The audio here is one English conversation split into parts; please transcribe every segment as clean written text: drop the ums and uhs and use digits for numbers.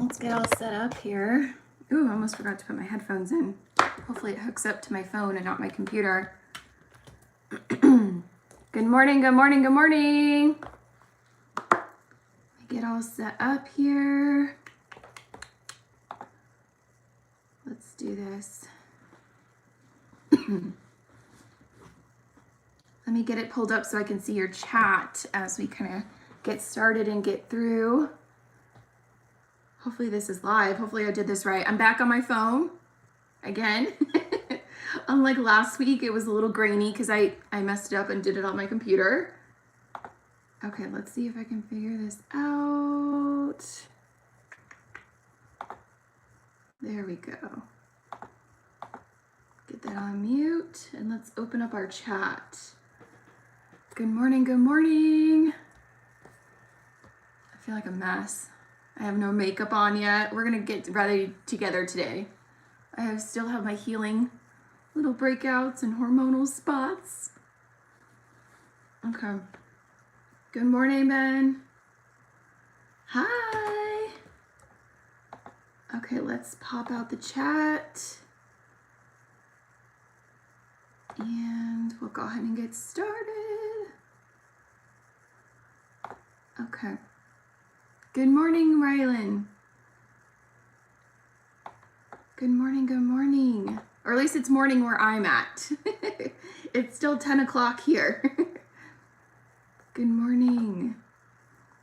Let's get all set up here. Ooh, I almost forgot to put my headphones in. Hopefully it hooks up to my phone and not my computer. Good morning, good morning, good morning. Get all set up here. Let's do this. Let me get it pulled up so I can see your chat as we kind of get started and get through. Hopefully this is live. Hopefully I did this right. I'm back on my phone again. Unlike last week, it was a little grainy because I messed it up and did it on my computer. Okay, let's see if I can figure this out. There we go. Get that on mute and let's open up our chat. Good morning, good morning. I feel like a mess. I have no makeup on yet. We're gonna get ready together today. I still have my healing little breakouts and hormonal spots. Okay. Good morning, Ben. Hi. Okay, let's pop out the chat. And we'll go ahead and get started. Okay. Good morning, Rylan. Good morning, good morning. Or at least it's morning where I'm at. It's still 10 o'clock here. Good morning.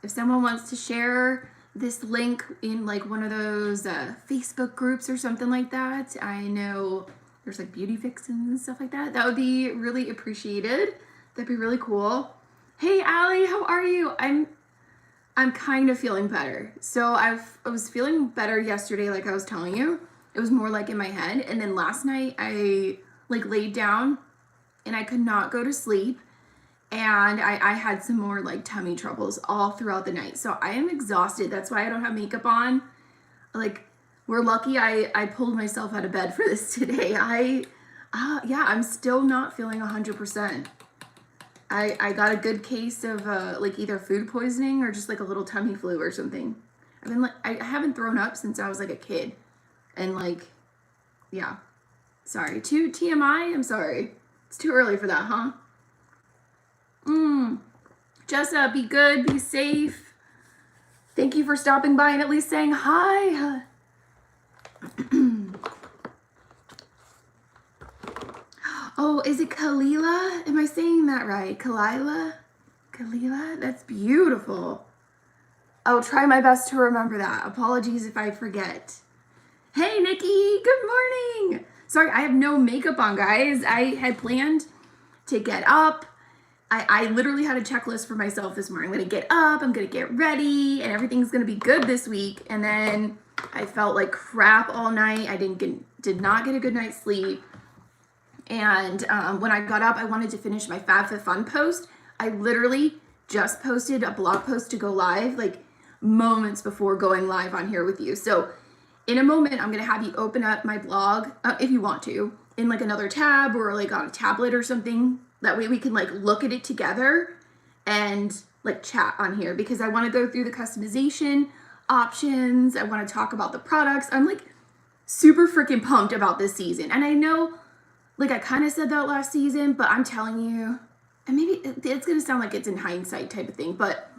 If someone wants to share this link in like one of those Facebook groups or something like that, I know there's like beauty fixins and stuff like that. That would be really appreciated. That'd be really cool. Hey, Allie, how are you? I'm kind of feeling better. So I was feeling better yesterday, like I was telling you. It was more like in my head. And then last night I like laid down and I could not go to sleep. And I had some more like tummy troubles all throughout the night. So I am exhausted. That's why I don't have makeup on. Like, we're lucky I pulled myself out of bed for this today. Yeah, I'm still not feeling 100%. I got a good case of like either food poisoning or just like a little tummy flu or something. I've been like, I haven't thrown up since I was like a kid. And like, yeah, sorry. Too TMI, I'm sorry. It's too early for that, huh? Jessa, be good, be safe. Thank you for stopping by and at least saying hi. Oh, is it Kalila? Am I saying that right? Kalila? Kalila? That's beautiful. I'll try my best to remember that. Apologies if I forget. Hey, Nikki. Good morning. Sorry, I have no makeup on, guys. I had planned to get up. I literally had a checklist for myself this morning. I'm going to get up. I'm going to get ready. And everything's going to be good this week. And then I felt like crap all night. I did not get a good night's sleep. And when I got up, I wanted to finish my FabFitFun post. I literally just posted a blog post to go live, like moments before going live on here with you. So in a moment, I'm going to have you open up my blog, if you want to, in like another tab or like on a tablet or something. That way we can like look at it together and like chat on here because I want to go through the customization options. I want to talk about the products. I'm like super freaking pumped about this season. And I know, like I kind of said that last season, but I'm telling you, and maybe it's going to sound like it's in hindsight type of thing, but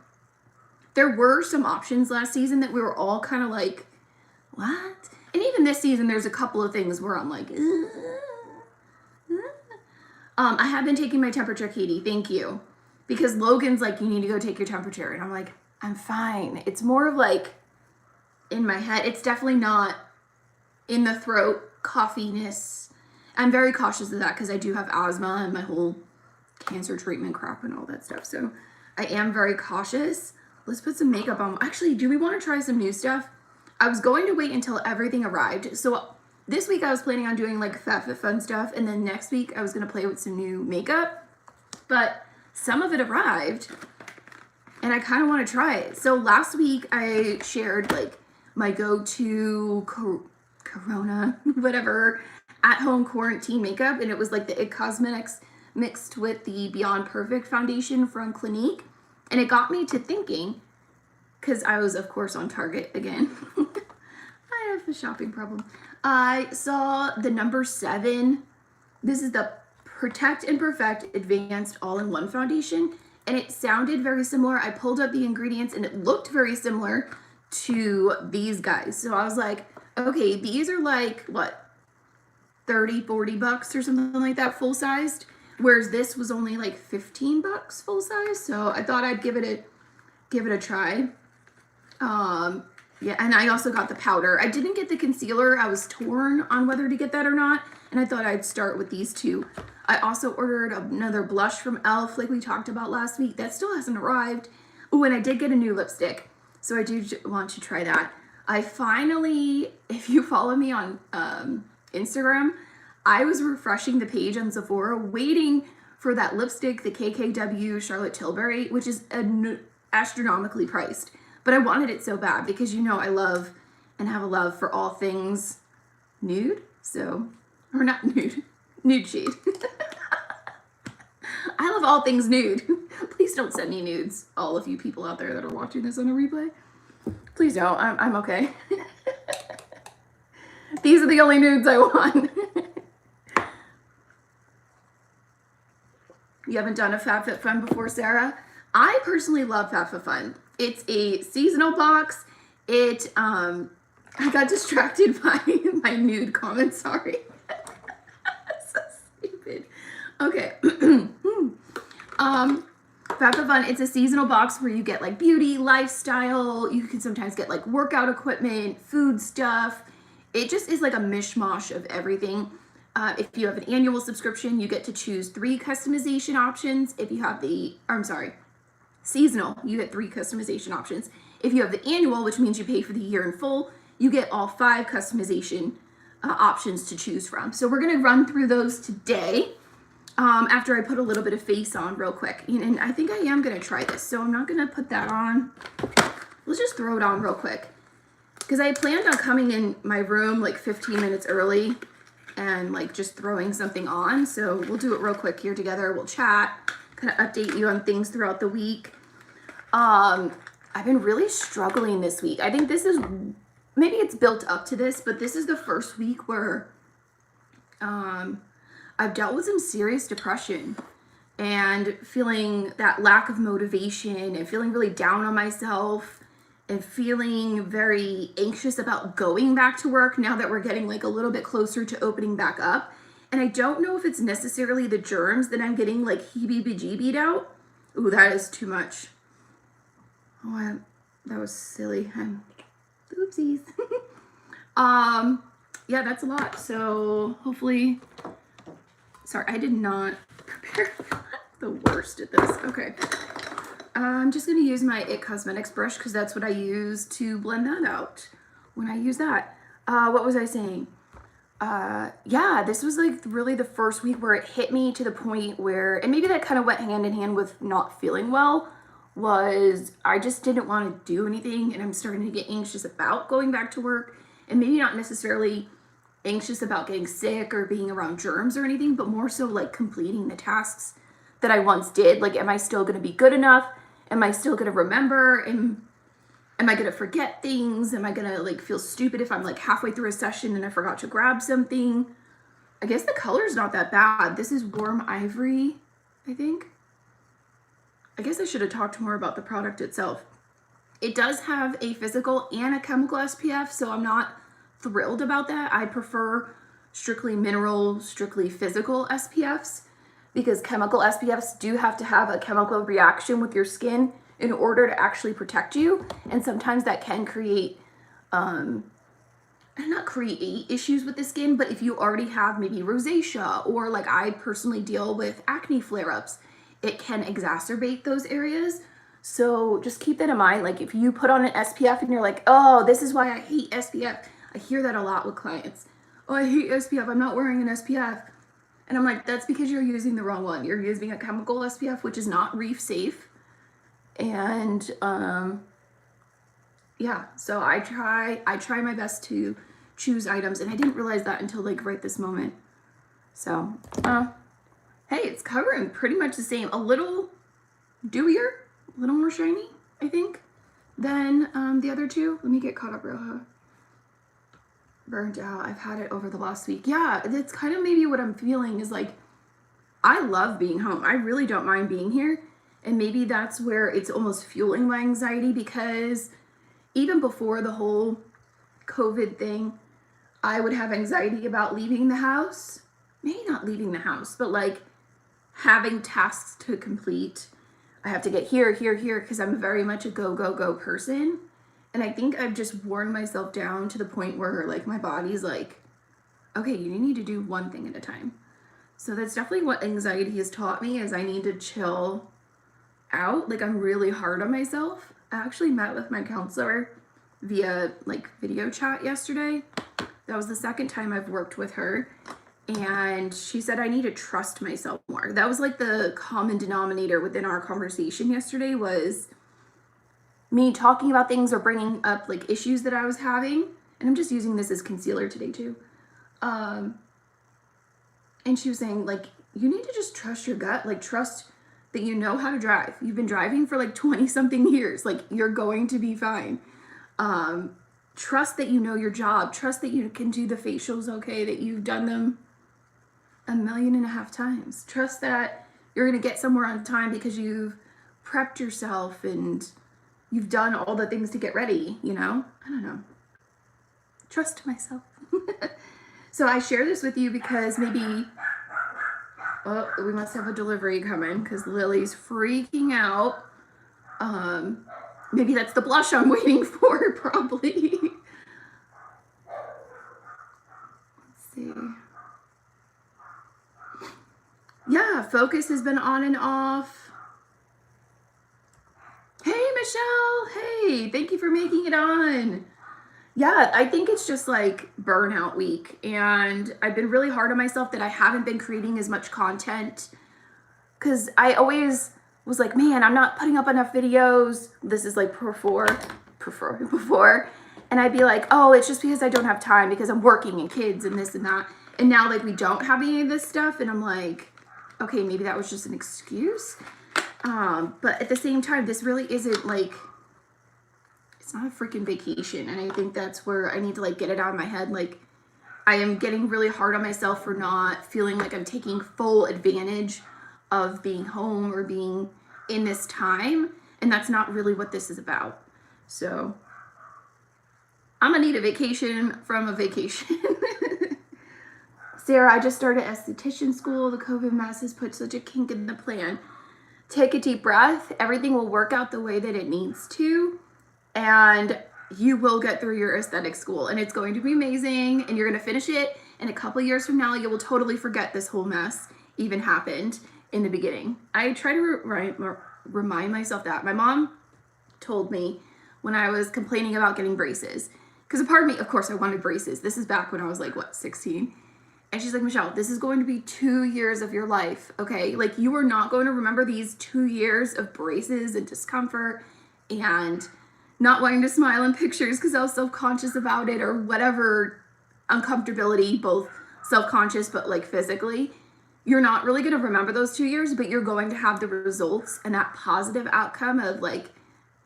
there were some options last season that we were all kind of like, what? And even this season, there's a couple of things where I'm like, I have been taking my temperature, Katie. Thank you. Because Logan's like, you need to go take your temperature. And I'm like, I'm fine. It's more of like in my head. It's definitely not in the throat, coughiness. I'm very cautious of that because I do have asthma and my whole cancer treatment crap and all that stuff. So I am very cautious. Let's put some makeup on. Actually, do we want to try some new stuff? I was going to wait until everything arrived. So this week I was planning on doing like FabFitFun stuff. And then next week I was going to play with some new makeup. But some of it arrived and I kind of want to try it. So last week I shared like my go-to Corona, whatever, at-home quarantine makeup, and it was like the IT Cosmetics mixed with the Beyond Perfect foundation from Clinique, and it got me to thinking, because I was of course on Target again, the shopping problem. I saw the No7. This is the Protect and Perfect Advanced All-in-One Foundation, and it sounded very similar. I pulled up the ingredients and it looked very similar to these guys. So I was like, okay, these are like, what, 30, 40 bucks or something like that, full-sized, whereas this was only like 15 bucks full-size. So I thought I'd give it a try. Yeah, and I also got the powder. I didn't get the concealer. I was torn on whether to get that or not, and I thought I'd start with these two. I also ordered another blush from e.l.f. like we talked about last week. That still hasn't arrived. Oh, and I did get a new lipstick, so I do want to try that. I finally, if you follow me on Instagram, I was refreshing the page on Sephora waiting for that lipstick, the KKW Charlotte Tilbury, which is astronomically priced. But I wanted it so bad because you know I love and have a love for all things nude. So, or not nude, nude shade. I love all things nude. Please don't send me nudes, all of you people out there that are watching this on a replay. Please don't, I'm okay. These are the only nudes I want. You haven't done a FabFitFun before, Sarah? I personally love FabFitFun. It's a seasonal box. I got distracted by my nude comment, sorry. So stupid. Okay. FabFitFun, it's a seasonal box where you get like beauty, lifestyle. You can sometimes get like workout equipment, food stuff. It just is like a mishmash of everything. If you have an annual subscription, you get to choose 3 customization options. If you have seasonal, you get 3 customization options. If you have the annual, which means you pay for the year in full, you get all 5 customization options to choose from. So we're gonna run through those today after I put a little bit of face on real quick. And I think I am gonna try this, so I'm not gonna put that on. Let's just throw it on real quick. Because I planned on coming in my room like 15 minutes early and like just throwing something on. So we'll do it real quick here together. We'll chat, kind of update you on things throughout the week. I've been really struggling this week. I think this is, maybe it's built up to this, but this is the first week where I've dealt with some serious depression and feeling that lack of motivation and feeling really down on myself and feeling very anxious about going back to work now that we're getting like a little bit closer to opening back up. And I don't know if it's necessarily the germs that I'm getting like heebie-jeebied out. Ooh, that is too much. Oh, that was silly. Oopsies. Yeah, that's a lot. So hopefully, sorry, I did not prepare the worst at this. Okay. I'm just going to use my IT Cosmetics brush because that's what I use to blend that out when I use that. What was I saying? Yeah, this was like really the first week where it hit me to the point where, and maybe that kind of went hand in hand with not feeling well, was I just didn't want to do anything, and I'm starting to get anxious about going back to work, and maybe not necessarily anxious about getting sick or being around germs or anything, but more so like completing the tasks that I once did. Like, am I still going to be good enough? Am I still going to remember? Am I going to forget things? Am I going to like feel stupid if I'm like halfway through a session and I forgot to grab something? I guess the color's not that bad. This is Warm Ivory, I think. I guess I should have talked more about the product itself. It does have a physical and a chemical SPF, so I'm not thrilled about that. I prefer strictly mineral, strictly physical SPFs, because chemical SPFs do have to have a chemical reaction with your skin in order to actually protect you. And sometimes that can create, not create issues with the skin, but if you already have maybe rosacea, or like I personally deal with acne flare-ups, it can exacerbate those areas. So just keep that in mind. Like if you put on an SPF and you're like, oh, this is why I hate SPF. I hear that a lot with clients. Oh, I hate SPF. I'm not wearing an SPF. And I'm like, that's because you're using the wrong one. You're using a chemical SPF, which is not reef safe. And yeah, so I try my best to choose items, and I didn't realize that until like right this moment. So, hey, it's covering pretty much the same. A little dewier, a little more shiny, I think, than the other two. Let me get caught up real high. burnt out. I've had it over the last week. Yeah, that's kind of maybe what I'm feeling is like, I love being home. I really don't mind being here. And maybe that's where it's almost fueling my anxiety, because even before the whole COVID thing, I would have anxiety about leaving the house. Maybe not leaving the house, but like having tasks to complete. I have to get here, here, here, because I'm very much a go, go, go person. And I think I've just worn myself down to the point where like my body's like, okay, you need to do one thing at a time. So that's definitely what anxiety has taught me, is I need to chill out. Like, I'm really hard on myself. I actually met with my counselor via like video chat yesterday. That was the second time I've worked with her. And she said I need to trust myself more. That was like the common denominator within our conversation yesterday, was me talking about things or bringing up like issues that I was having. And I'm just using this as concealer today too. And she was saying, like, you need to just trust your gut. Like, trust that you know how to drive. You've been driving for like 20 something years. Like, you're going to be fine. Trust that you know your job. Trust that you can do the facials okay, that you've done them 1.5 million times. Trust that you're going to get somewhere on time because you've prepped yourself and you've done all the things to get ready, you know? I don't know. Trust myself. So I share this with you because maybe, oh, we must have a delivery coming because Lily's freaking out. Maybe that's the blush I'm waiting for, probably. Let's see. Yeah, focus has been on and off. Hey, Michelle. Hey, thank you for making it on. Yeah, I think it's just like burnout week, and I've been really hard on myself that I haven't been creating as much content, because I always was like, man, I'm not putting up enough videos. This is like before, and I'd be like, oh, it's just because I don't have time because I'm working and kids and this and that. And now like we don't have any of this stuff, and I'm like, okay, maybe that was just an excuse. But at the same time, this really isn't like, it's not a freaking vacation. And I think that's where I need to like get it out of my head. Like, I am getting really hard on myself for not feeling like I'm taking full advantage of being home or being in this time. And that's not really what this is about. So I'm gonna need a vacation from a vacation. Sarah, I just started esthetician school. The COVID mess has put such a kink in the plan. Take a deep breath. Everything will work out the way that it needs to. And you will get through your aesthetic school, and it's going to be amazing, and you're going to finish it. And a couple years from now, you will totally forget this whole mess even happened in the beginning. I try to remind myself that. My mom told me when I was complaining about getting braces, because a part of me, of course, I wanted braces. This is back when I was like, what, 16? And she's like, Michelle, this is going to be 2 years of your life, okay? Like, you are not going to remember these 2 years of braces and discomfort and not wanting to smile in pictures because I was self-conscious about it, or whatever uncomfortability, both self-conscious but like physically. You're not really going to remember those 2 years, but you're going to have the results and that positive outcome of like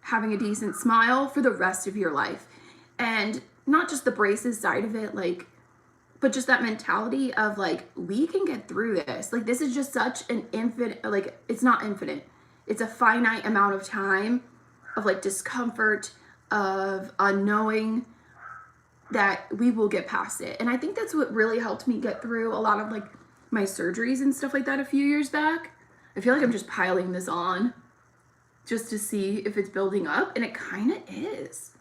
having a decent smile for the rest of your life. And not just the braces side of it, like, but just that mentality of like, we can get through this. Like, this is just such an infinite, like, it's not infinite. It's a finite amount of time of like discomfort, of unknowing, that we will get past it. And I think that's what really helped me get through a lot of like my surgeries and stuff like that a few years back. I feel like I'm just piling this on just to see if it's building up, and it kind of is.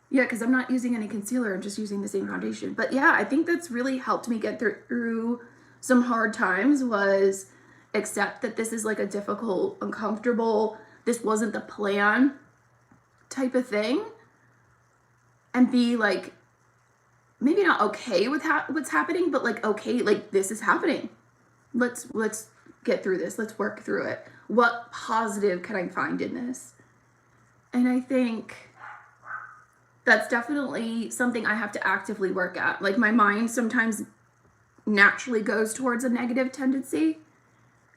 Yeah, because I'm not using any concealer, I'm just using the same foundation. But yeah, I think that's really helped me get through some hard times, was accept that this is like a difficult, uncomfortable, this wasn't the plan type of thing, and be like, maybe not okay with what's happening, but like, okay, like, this is happening. Let's get through this. Let's work through it. What positive can I find in this? And I think that's definitely something I have to actively work at. Like, my mind sometimes naturally goes towards a negative tendency,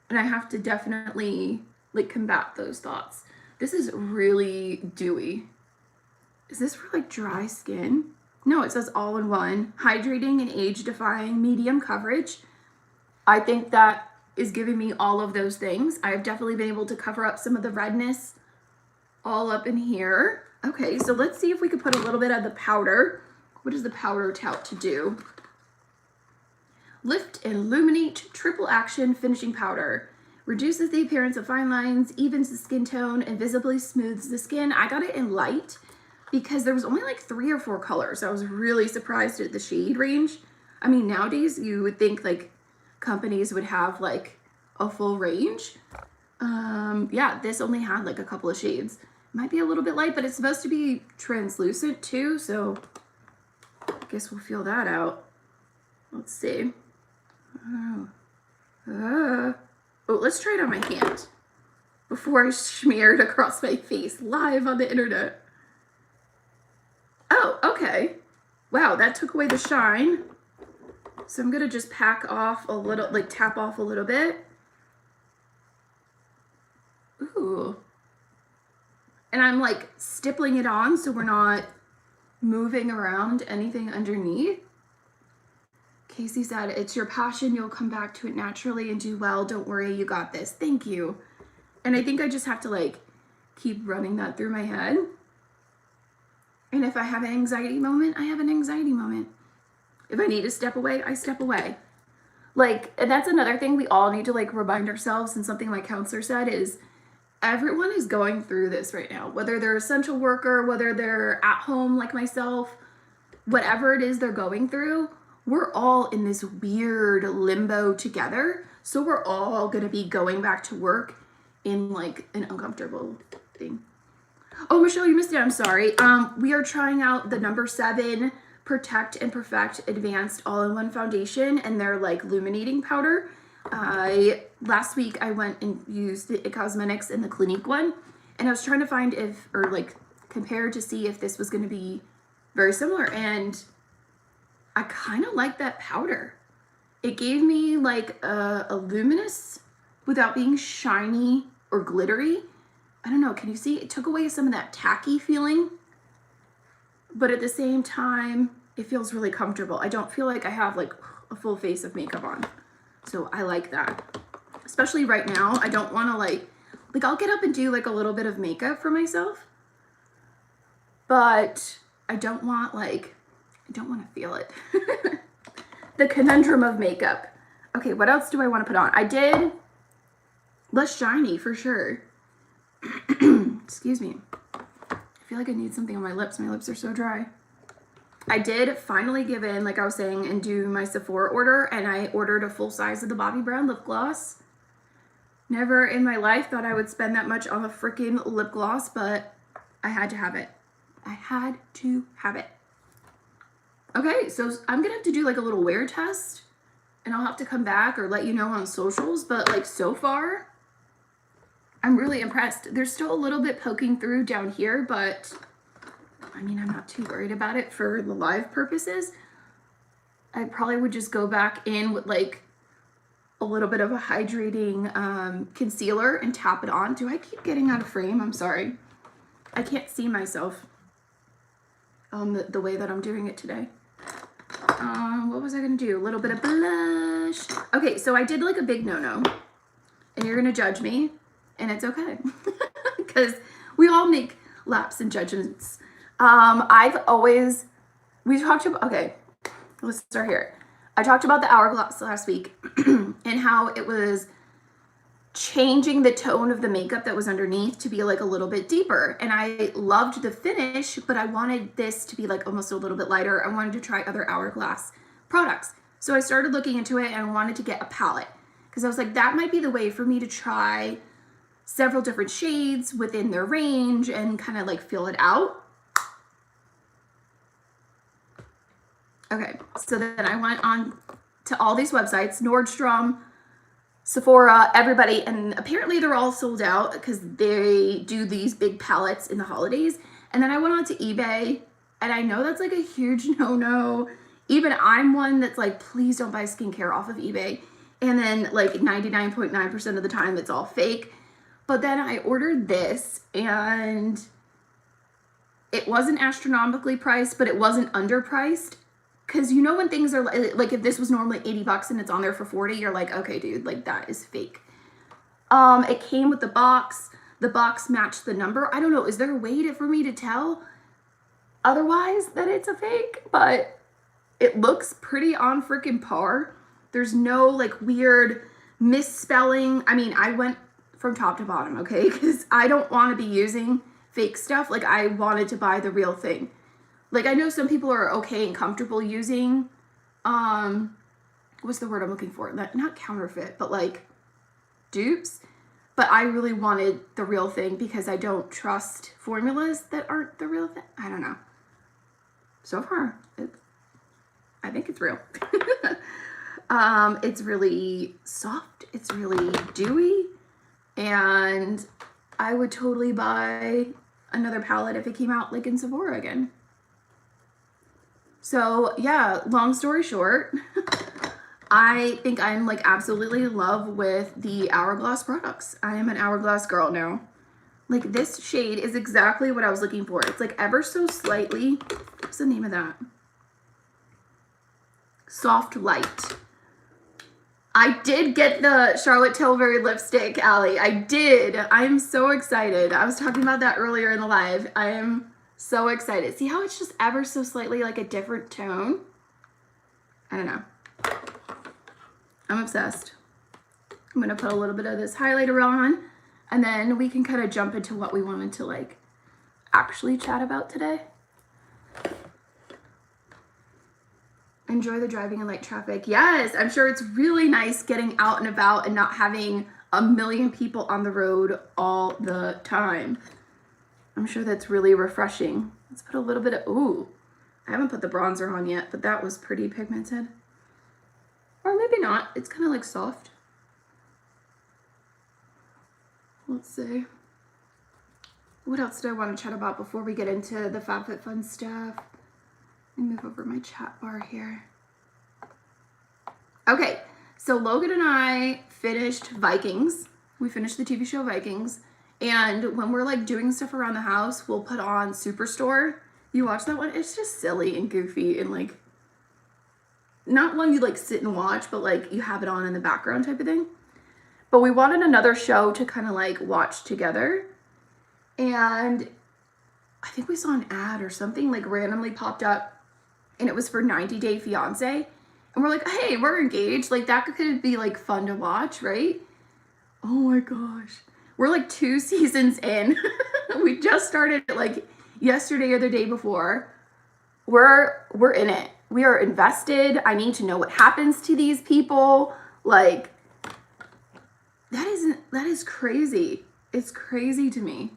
and I have to definitely like combat those thoughts. This is really dewy. Is this for like dry skin? No, it says all-in-one, hydrating and age-defying medium coverage. I think that is giving me all of those things. I've definitely been able to cover up some of the redness all up in here. Okay, so let's see if we could put a little bit of the powder. What does the powder tout to do? Lift and Illuminate Triple Action Finishing Powder. Reduces the appearance of fine lines, evens the skin tone, and visibly smooths the skin. I got it in light because there was only like 3 or 4 colors. I was really surprised at the shade range. I mean, nowadays you would think like companies would have like a full range. Yeah, this only had like a couple of shades. Might be a little bit light, but it's supposed to be translucent too, so I guess we'll feel that out. Let's see. Oh, let's try it on my hand before I smear it across my face live on the internet. Oh, okay. Wow, that took away the shine. So I'm gonna just pack off a little, like tap off a little bit. Ooh. And I'm like stippling it on so we're not moving around anything underneath. Casey said, it's your passion. You'll come back to it naturally and do well. Don't worry, you got this. Thank you. And I think I just have to like keep running that through my head. And if I have an anxiety moment, I have an anxiety moment. If I need to step away, I step away. Like, and that's another thing we all need to like remind ourselves, and something my counselor said is everyone is going through this right now, whether they're an essential worker, whether they're at home like myself, whatever it is they're going through, we're all in this weird limbo together. So we're all going to be going back to work in like an uncomfortable thing. Oh, Michelle, you missed it. I'm sorry. We are trying out the No7 Protect and Perfect Advanced All-in-One Foundation and their like illuminating powder. Last week I went and used the It Cosmetics and the Clinique one, and I was trying to find if, or like compare to see if this was going to be very similar, and I kind of like that powder. It gave me like a luminous without being shiny or glittery. I don't know, can you see? It took away some of that tacky feeling, but at the same time, it feels really comfortable. I don't feel like I have like a full face of makeup on. So I like that. Especially right now, I don't want to like I'll get up and do like a little bit of makeup for myself, but I don't want to feel it. The conundrum of makeup. Okay, what else do I want to put on? I did less shiny for sure. Excuse me. I feel like I need something on my lips. My lips are so dry. I did finally give in, like I was saying, and do my Sephora order, and I ordered a full size of the Bobbi brand lip gloss. Never in my life thought I would spend that much on a freaking lip gloss, but I had to have it. I had to have it. Okay, so I'm gonna have to do like a little wear test, and I'll have to come back or let you know on socials, but like so far, I'm really impressed. There's still a little bit poking through down here, but I mean, I'm not too worried about it for the live purposes. I probably would just go back in with like a little bit of a hydrating concealer and tap it on. Do I keep getting out of frame? I'm sorry. I can't see myself the way that I'm doing it today. What was I gonna do? A little bit of blush. Okay, so I did like a big no-no, and you're gonna judge me, and it's okay, because we all make lapses and judgments. We talked about, okay, let's start here. I talked about the hourglass last week and how it was changing the tone of the makeup that was underneath to be like a little bit deeper. And I loved the finish, but I wanted this to be like almost a little bit lighter. I wanted to try other hourglass products. So I started looking into it, and I wanted to get a palette because I was like, that might be the way for me to try several different shades within their range and kind of like feel it out. Okay, so then I went on to all these websites, Nordstrom, Sephora, everybody, and apparently they're all sold out because they do these big palettes in the holidays. And then I went on to eBay, and I know that's like a huge no-no. Even I'm one that's like, please don't buy skincare off of eBay. And then like 99.9% of the time it's all fake. But then I ordered this, and it wasn't astronomically priced, but it wasn't underpriced. Because you know when things are like if this was normally 80 bucks and it's on there for 40, you're like, okay, dude, like that is fake. It came with the box. The box matched the number. I don't know. Is there a way for me to tell otherwise that it's a fake? But it looks pretty on freaking par. There's no like weird misspelling. I mean, I went from top to bottom, okay? Because I don't want to be using fake stuff. Like I wanted to buy the real thing. Like I know some people are okay and comfortable using, what's the word I'm looking for? Not counterfeit, but like dupes. But I really wanted the real thing because I don't trust formulas that aren't the real thing. I don't know. So far, I think it's real. It's really soft. It's really dewy. And I would totally buy another palette if it came out like in Sephora again. So yeah, long story short, I think I'm like absolutely in love with the Hourglass products. I am an Hourglass girl now. Like this shade is exactly what I was looking for. It's like ever so slightly, what's the name of that? Soft Light. I did get the Charlotte Tilbury lipstick, Allie. I did. I am so excited. I was talking about that earlier in the live. I am so excited. See how it's just ever so slightly like a different tone? I don't know. I'm obsessed. I'm gonna put a little bit of this highlighter on and then we can kind of jump into what we wanted to like actually chat about today. Enjoy the driving in light traffic. Yes, I'm sure it's really nice getting out and about and not having a million people on the road all the time. I'm sure that's really refreshing. Let's put a little bit of, ooh, I haven't put the bronzer on yet, but that was pretty pigmented. Or maybe not, it's kind of like soft. Let's see. What else did I want to chat about before we get into the FabFitFun stuff? Let me move over my chat bar here. Okay, so Logan and I finished Vikings. We finished the TV show Vikings. And when we're like doing stuff around the house, we'll put on Superstore. You watch that one? It's just silly and goofy and like, not one you like sit and watch, but like you have it on in the background type of thing. But we wanted another show to kind of like watch together. And I think we saw an ad or something like randomly popped up and it was for 90 Day Fiancé. And we're like, hey, we're engaged. Like that could be like fun to watch, right? Oh my gosh. We're like 2 seasons in. We just started like yesterday or the day before. We're in it. We are invested. I need to know what happens to these people. Like that is crazy. It's crazy to me.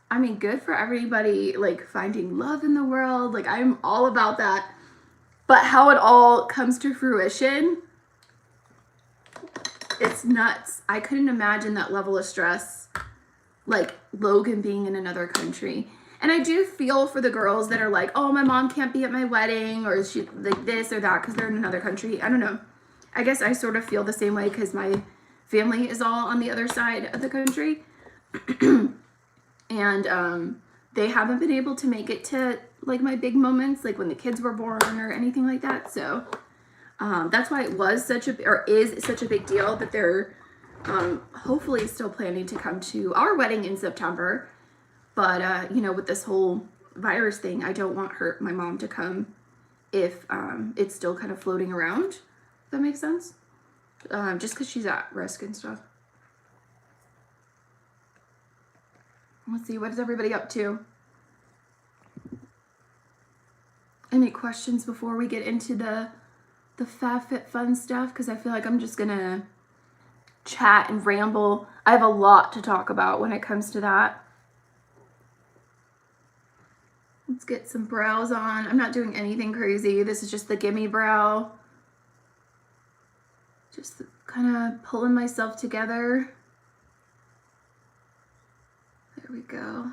I mean, good for everybody like finding love in the world. Like I'm all about that. But how it all comes to fruition, it's nuts. I couldn't imagine that level of stress, like Logan being in another country. And I do feel for the girls that are like, oh, my mom can't be at my wedding or she like this or that because they're in another country. I don't know. I guess I sort of feel the same way because my family is all on the other side of the country. And they haven't been able to make it to like my big moments, like when the kids were born or anything like that. So that's why it was such a, or is such a big deal that they're hopefully still planning to come to our wedding in September. But, you know, with this whole virus thing, I don't want my mom to come if it's still kind of floating around, if that makes sense. Just because she's at risk and stuff. Let's see, what is everybody up to? Any questions before we get into the FabFitFun stuff? Because I feel like I'm just gonna chat and ramble. I have a lot to talk about when it comes to that. Let's get some brows on. I'm not doing anything crazy. This is just the gimme brow. Just kind of pulling myself together. There we go.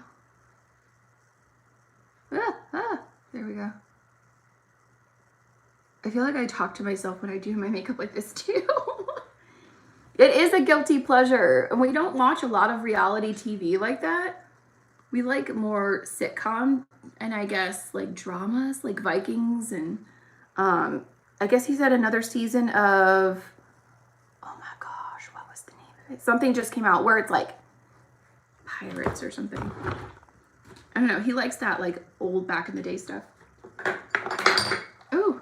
There we go. I feel like I talk to myself when I do my makeup like this too. It is a guilty pleasure. And we don't watch a lot of reality TV like that. we like more sitcom and I guess like dramas like Vikings and I guess he said another season of, oh my gosh, what was the name of it? Something just came out where it's like pirates or something. I don't know. He likes that like old back in the day stuff. Oh.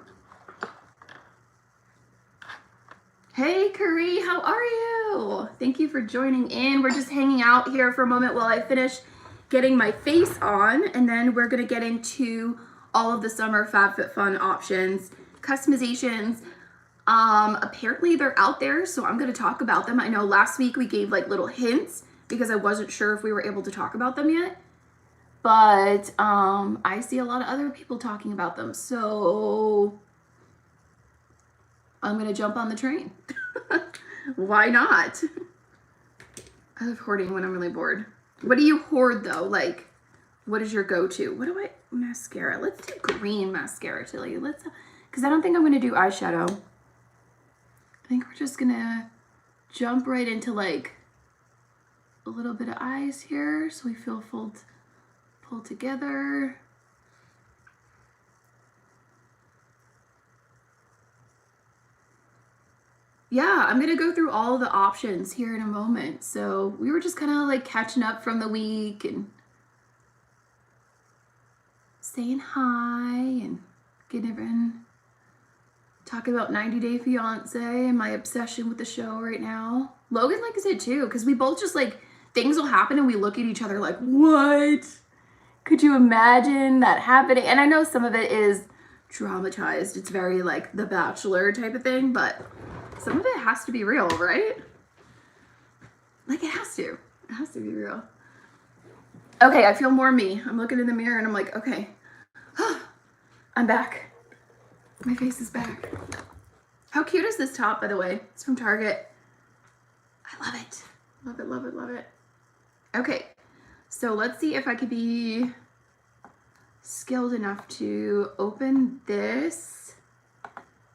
Hey, Curry, how are you? Thank you for joining in. We're just hanging out here for a moment while I finish getting my face on, and then we're gonna get into all of the summer FabFitFun options, customizations. Apparently they're out there, so I'm gonna talk about them. I know last week we gave like little hints because I wasn't sure if we were able to talk about them yet, but I see a lot of other people talking about them, so I'm gonna jump on the train. Why not? I love hoarding when I'm really bored. What do you hoard though? Like, what is your go-to? What do I, mascara? Let's do green mascara, Tilly. Let's, because I don't think I'm gonna do eyeshadow. I think we're just gonna jump right into like a little bit of eyes here so we feel pulled together. Yeah, I'm gonna go through all the options here in a moment. So we were just kind of like catching up from the week and saying hi and getting everyone talking about 90 Day Fiancé and my obsession with the show right now. Logan likes it too, because we both just like, things will happen and we look at each other like, what? Could you imagine that happening? And I know some of it is dramatized. It's very like The Bachelor type of thing, but some of it has to be real, right? Like it has to. It has to be real. Okay, I feel more me. I'm looking in the mirror and I'm like, okay, I'm back. My face is back. How cute is this top, by the way? It's from Target. I love it. Love it, love it, love it. Okay, so let's see if I could be skilled enough to open this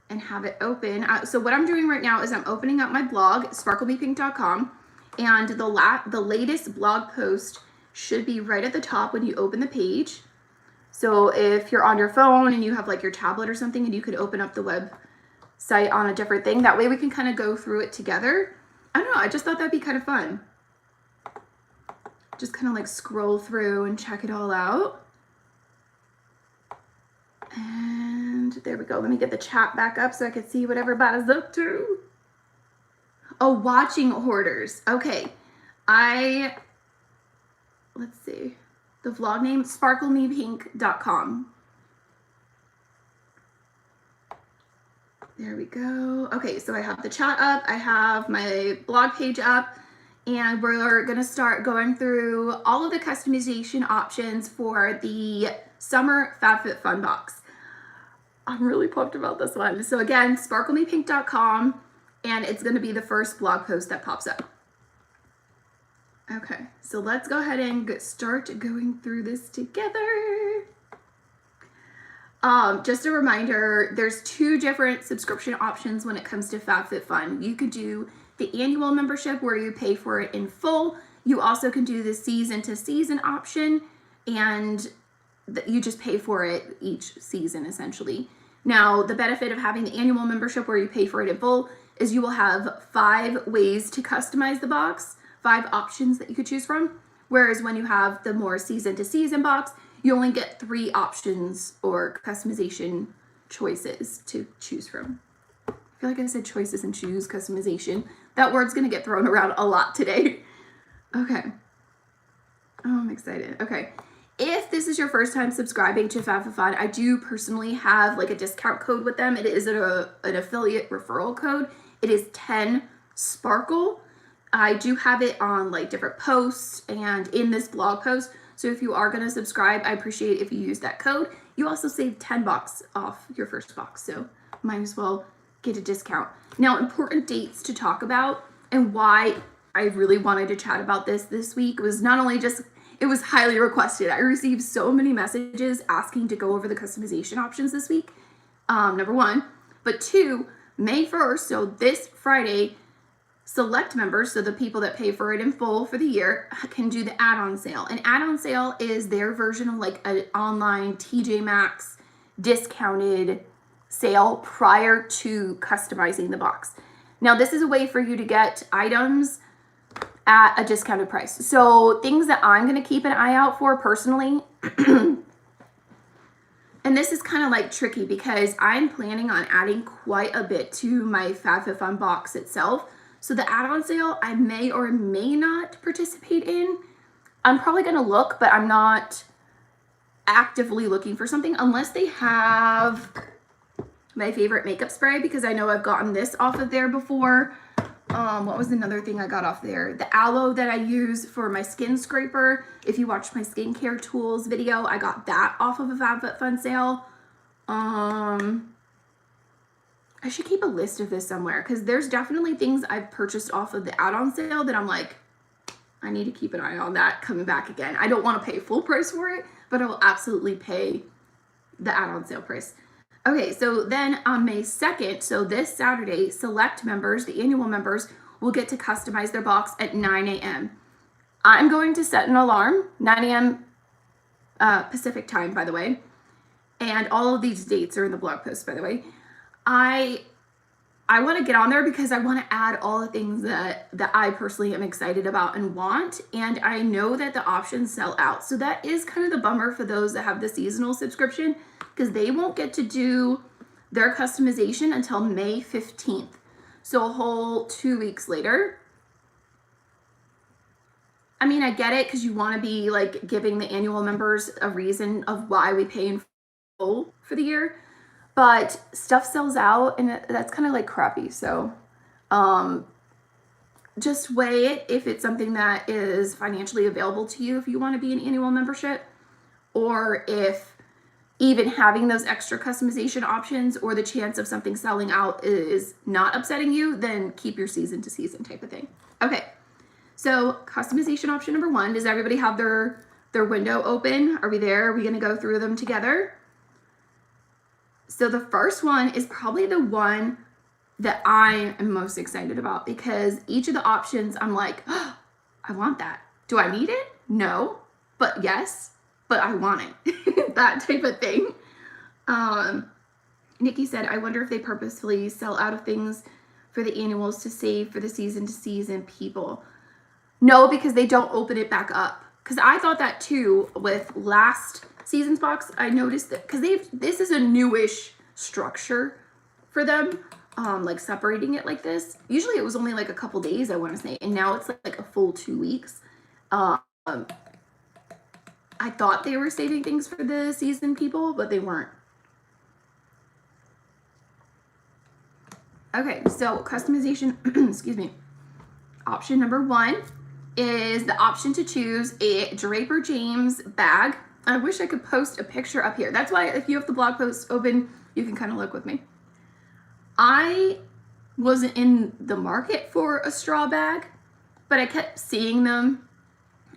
and have it open. So what I'm doing right now is I'm opening up my blog, sparklemepink.com, and the latest blog post should be right at the top when you open the page. So if you're on your phone and you have like your tablet or something and you could open up the website on a different thing, that way we can kind of go through it together. I don't know, I just thought that'd be kind of fun. Just kind of like scroll through and check it all out. And there we go. Let me get the chat back up so I can see what everybody's up to. Oh, watching hoarders. Okay. Let's see. The vlog name, sparklemepink.com. There we go. Okay, so I have the chat up. I have my blog page up. And we're going to start going through all of the customization options for the summer FabFitFun box. I'm really pumped about this one. So again, sparklemepink.com, and it's going to be the first blog post that pops up. Okay, so let's go ahead and start going through this together. Just a reminder, there's 2 different subscription options when it comes to FabFitFun. You could do the annual membership where you pay for it in full. You also can do the season to season option, and you just pay for it each season essentially. Now, the benefit of having the annual membership where you pay for it in full is you will have 5 ways to customize the box, 5 options that you could choose from. Whereas when you have the more season to season box, you only get 3 options or customization choices to choose from. I feel like I said choices and choose customization. That word's gonna get thrown around a lot today. Okay. Oh, I'm excited. Okay. If this is your first time subscribing to FabFitFun, I do personally have like a discount code with them. It is an affiliate referral code. It is 10 Sparkle. I do have it on like different posts and in this blog post. So if you are going to subscribe, I appreciate if you use that code. You also save $10 off your first box. So might as well get a discount. Now, important dates to talk about and why I really wanted to chat about this week was not only just, it was highly requested. I received so many messages asking to go over the customization options this week, number 1. But 2, May 1st, so this Friday, select members, so the people that pay for it in full for the year, can do the add-on sale. An add-on sale is their version of like an online TJ Maxx discounted sale prior to customizing the box. Now, this is a way for you to get items at a discounted price. So things that I'm going to keep an eye out for personally, and this is kind of like tricky because I'm planning on adding quite a bit to my FabFitFun box itself. So the add-on sale, I may or may not participate in. I'm probably going to look, but I'm not actively looking for something unless they have my favorite makeup spray, because I know I've gotten this off of there before. What was another thing I got off there? The Aloe that I use for my skin scraper. If you watched my skincare tools video, I got that off of a FabFitFun sale. I should keep a list of this somewhere because there's definitely things I've purchased off of the add-on sale that I'm like, I need to keep an eye on that coming back again. I don't want to pay full price for it, but I will absolutely pay the add-on sale price. Okay, so then on May 2nd, so this Saturday, select members, the annual members, will get to customize their box at 9 a.m. I'm going to set an alarm, 9 a.m. Pacific time, by the way. And all of these dates are in the blog post, by the way. I want to get on there because I want to add all the things that I personally am excited about and want. And I know that the options sell out. So that is kind of the bummer for those that have the seasonal subscription, because they won't get to do their customization until May 15th. So a whole 2 weeks later. I mean, I get it because you want to be like giving the annual members a reason of why we pay in full for the year. But stuff sells out and that's kind of like crappy. So just weigh it if it's something that is financially available to you if you want to be an annual membership, or if even having those extra customization options or the chance of something selling out is not upsetting you, then keep your season to season type of thing. Okay, so customization option number 1. Does everybody have their window open? Are we there? Are we going to go through them together? So the first one is probably the one that I am most excited about, because each of the options I'm like, oh, I want that. Do I need it? No, but yes, but I want it. That type of thing. Nikki said, I wonder if they purposefully sell out of things for the annuals to save for the season to season people. No, because they don't open it back up. Because I thought that too with last season's box. I noticed that because this is a newish structure for them, like separating it like this. Usually it was only like a couple days, I want to say, and now it's like a full 2 weeks. I thought they were saving things for the season people, but they weren't. Okay, so customization, excuse me. Option number 1 is the option to choose a Draper James bag. I wish I could post a picture up here. That's why if you have the blog post open, you can kind of look with me. I wasn't in the market for a straw bag, but I kept seeing them,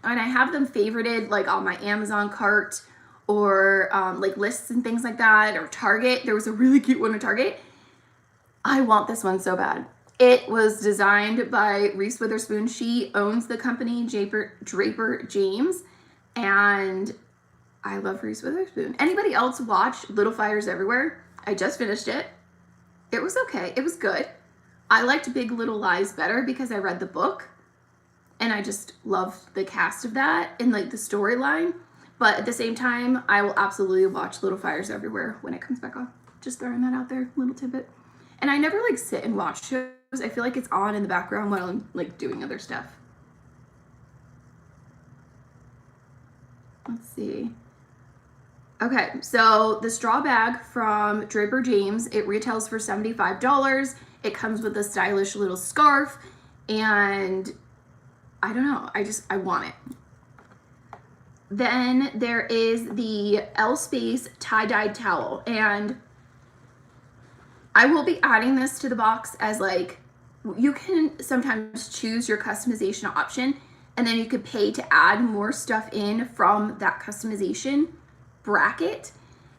and I have them favorited like on my Amazon cart or like lists and things like that, or Target. There was a really cute one at Target. I want this one so bad. It was designed by Reese Witherspoon. She owns the company Draper James, and I love Reese Witherspoon. Anybody else watch Little Fires Everywhere? I just finished it. It was okay. It was good. I liked Big Little Lies better because I read the book, and I just loved the cast of that and like the storyline. But at the same time, I will absolutely watch Little Fires Everywhere when it comes back on. Just throwing that out there, little tidbit. And I never like sit and watch shows. I feel like it's on in the background while I'm like doing other stuff. Let's see. Okay, so the straw bag from Draper James, it retails for $75. It comes with a stylish little scarf, and I don't know, I want it. Then there is the L Space tie-dyed towel, and I will be adding this to the box as like, you can sometimes choose your customization option, and then you could pay to add more stuff in from that customization bracket.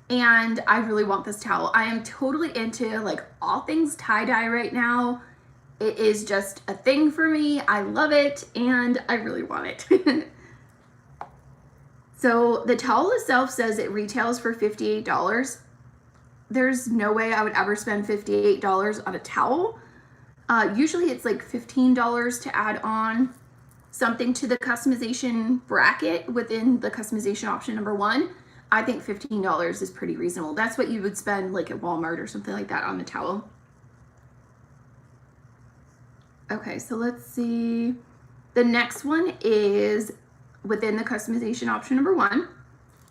And I really want this towel. I am totally into like all things tie-dye right now. It is just a thing for me. I love it and I really want it. So the towel itself says it retails for $58. There's no way I would ever spend $58 on a towel. Usually it's like $15 to add on something to the customization bracket within the customization option number 1. I think $15 is pretty reasonable. That's what you would spend like at Walmart or something like that on a towel. Okay, so let's see. The next one is within the customization option number 1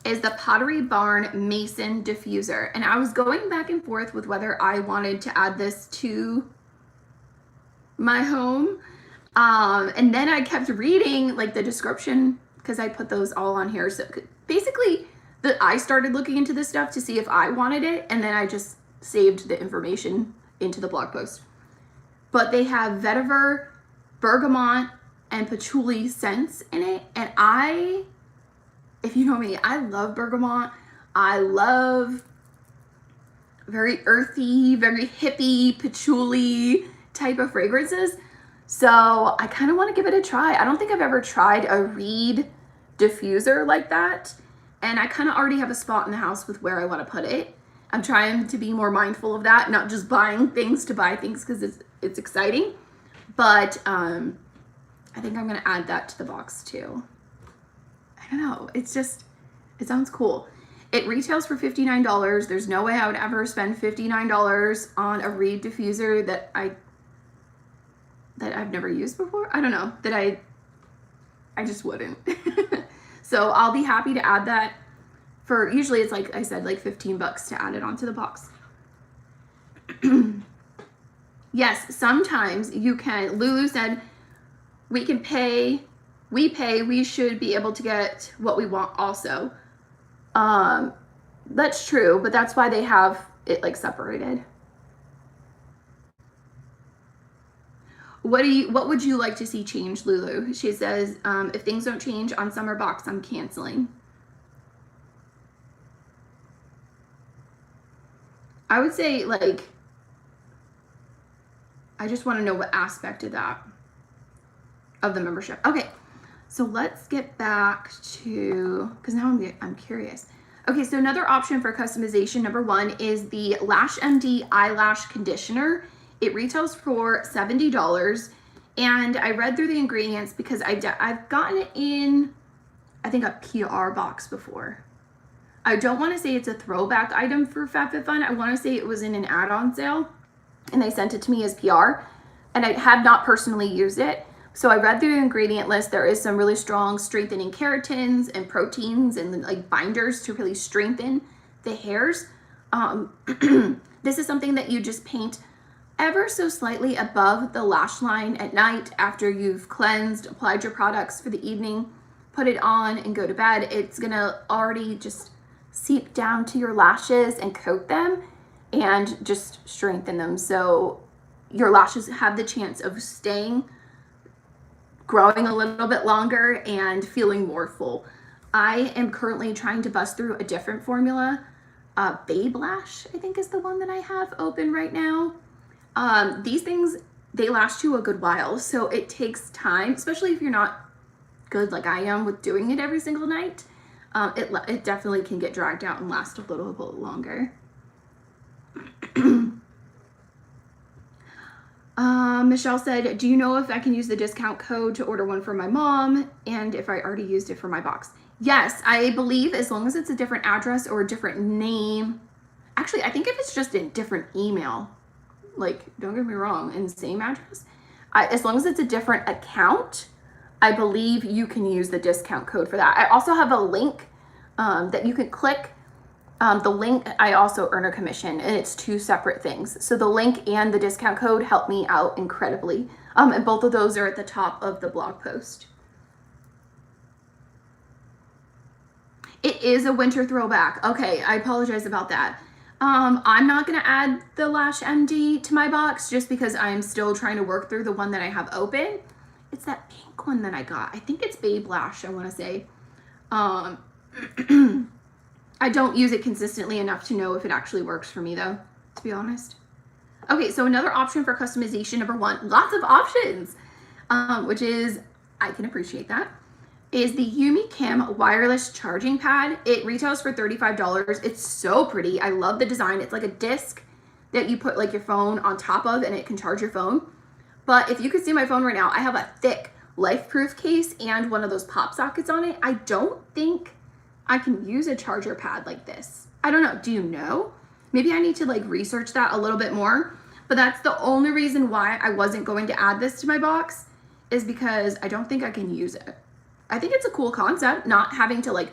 is the Pottery Barn Maison Diffuser. And I was going back and forth with whether I wanted to add this to my home. And then I kept reading like the description because I put those all on here. So basically I started looking into this stuff to see if I wanted it. And then I just saved the information into the blog post. But they have vetiver, bergamot, and patchouli scents in it. And if you know me, I love bergamot. I love very earthy, very hippie, patchouli type of fragrances. So I kind of want to give it a try. I don't think I've ever tried a reed diffuser like that. And I kind of already have a spot in the house with where I want to put it. I'm trying to be more mindful of that, not just buying things to buy things because it's exciting. But I think I'm going to add that to the box too. I don't know. It sounds cool. It retails for $59. There's no way I would ever spend $59 on a reed diffuser that I've never used before. I don't know, that I just wouldn't. So I'll be happy to add that for, usually it's like I said, like $15 to add it onto the box. Yes, sometimes you can. Lulu said, we should be able to get what we want also. That's true, but that's why they have it like separated. What would you like to see change, Lulu? She says, if things don't change on summer box, I'm canceling. I would say, like, I just want to know what aspect of that, of the membership. Okay, so let's get back to, because now I'm curious. Okay, so another option for customization number 1 is the Lash MD Eyelash Conditioner. It retails for $70, and I read through the ingredients because I've gotten it in, I think, a PR box before. I don't want to say it's a throwback item for FabFitFun. I want to say it was in an add-on sale, and they sent it to me as PR, and I have not personally used it. So I read through the ingredient list. There is some really strong strengthening keratins and proteins and like binders to really strengthen the hairs. This is something that you just paint ever so slightly above the lash line at night after you've cleansed, applied your products for the evening, put it on and go to bed. It's gonna already just seep down to your lashes and coat them and just strengthen them. So your lashes have the chance of growing a little bit longer and feeling more full. I am currently trying to bust through a different formula. Babe Lash, I think, is the one that I have open right now. These things, they last you a good while, so it takes time, especially if you're not good like I am with doing it every single night. It definitely can get dragged out and last a little bit longer. Michelle said, do you know if I can use the discount code to order one for my mom and if I already used it for my box? Yes, I believe as long as it's a different address or a different name. Actually, I think if it's just a different email, like, don't get me wrong, in the same address, as long as it's a different account, I believe you can use the discount code for that. I also have a link that you can click. The link, I also earn a commission, and it's 2 separate things. So the link and the discount code help me out incredibly. And both of those are at the top of the blog post. It is a winter throwback. Okay, I apologize about that. I'm not gonna add the Lash MD to my box just because I'm still trying to work through the one that I have open. It's that pink one that I got. I think it's Babe Lash, I wanna say. I don't use it consistently enough to know if it actually works for me though, to be honest. Okay, so another option for customization, number one, lots of options, which is, I can appreciate that, is the Yumi Cam wireless charging pad. It retails for $35. It's so pretty. I love the design. It's like a disc that you put like your phone on top of and it can charge your phone. But if you could see my phone right now, I have a thick life-proof case and one of those pop sockets on it. I don't think I can use a charger pad like this. I don't know. Do you know? Maybe I need to like research that a little bit more. But that's the only reason why I wasn't going to add this to my box, is because I don't think I can use it. I think it's a cool concept, not having to like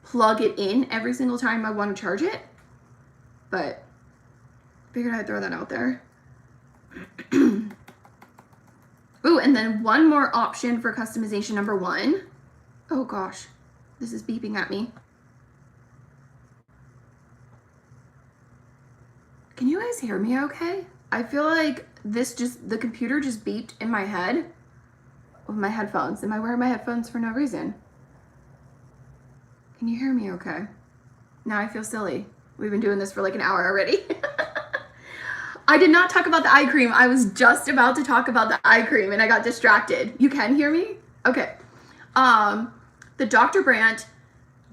plug it in every single time I want to charge it. But figured I'd throw that out there. Ooh, and then one more option for customization, number one. Oh gosh, this is beeping at me. Can you guys hear me okay? I feel like the computer just beeped in my head with my headphones. Am I wearing my headphones for no reason? Can you hear me okay? Now I feel silly. We've been doing this for like an hour already. I did not talk about the eye cream. I was just about to talk about the eye cream and I got distracted. You can hear me? Okay. The Dr. Brandt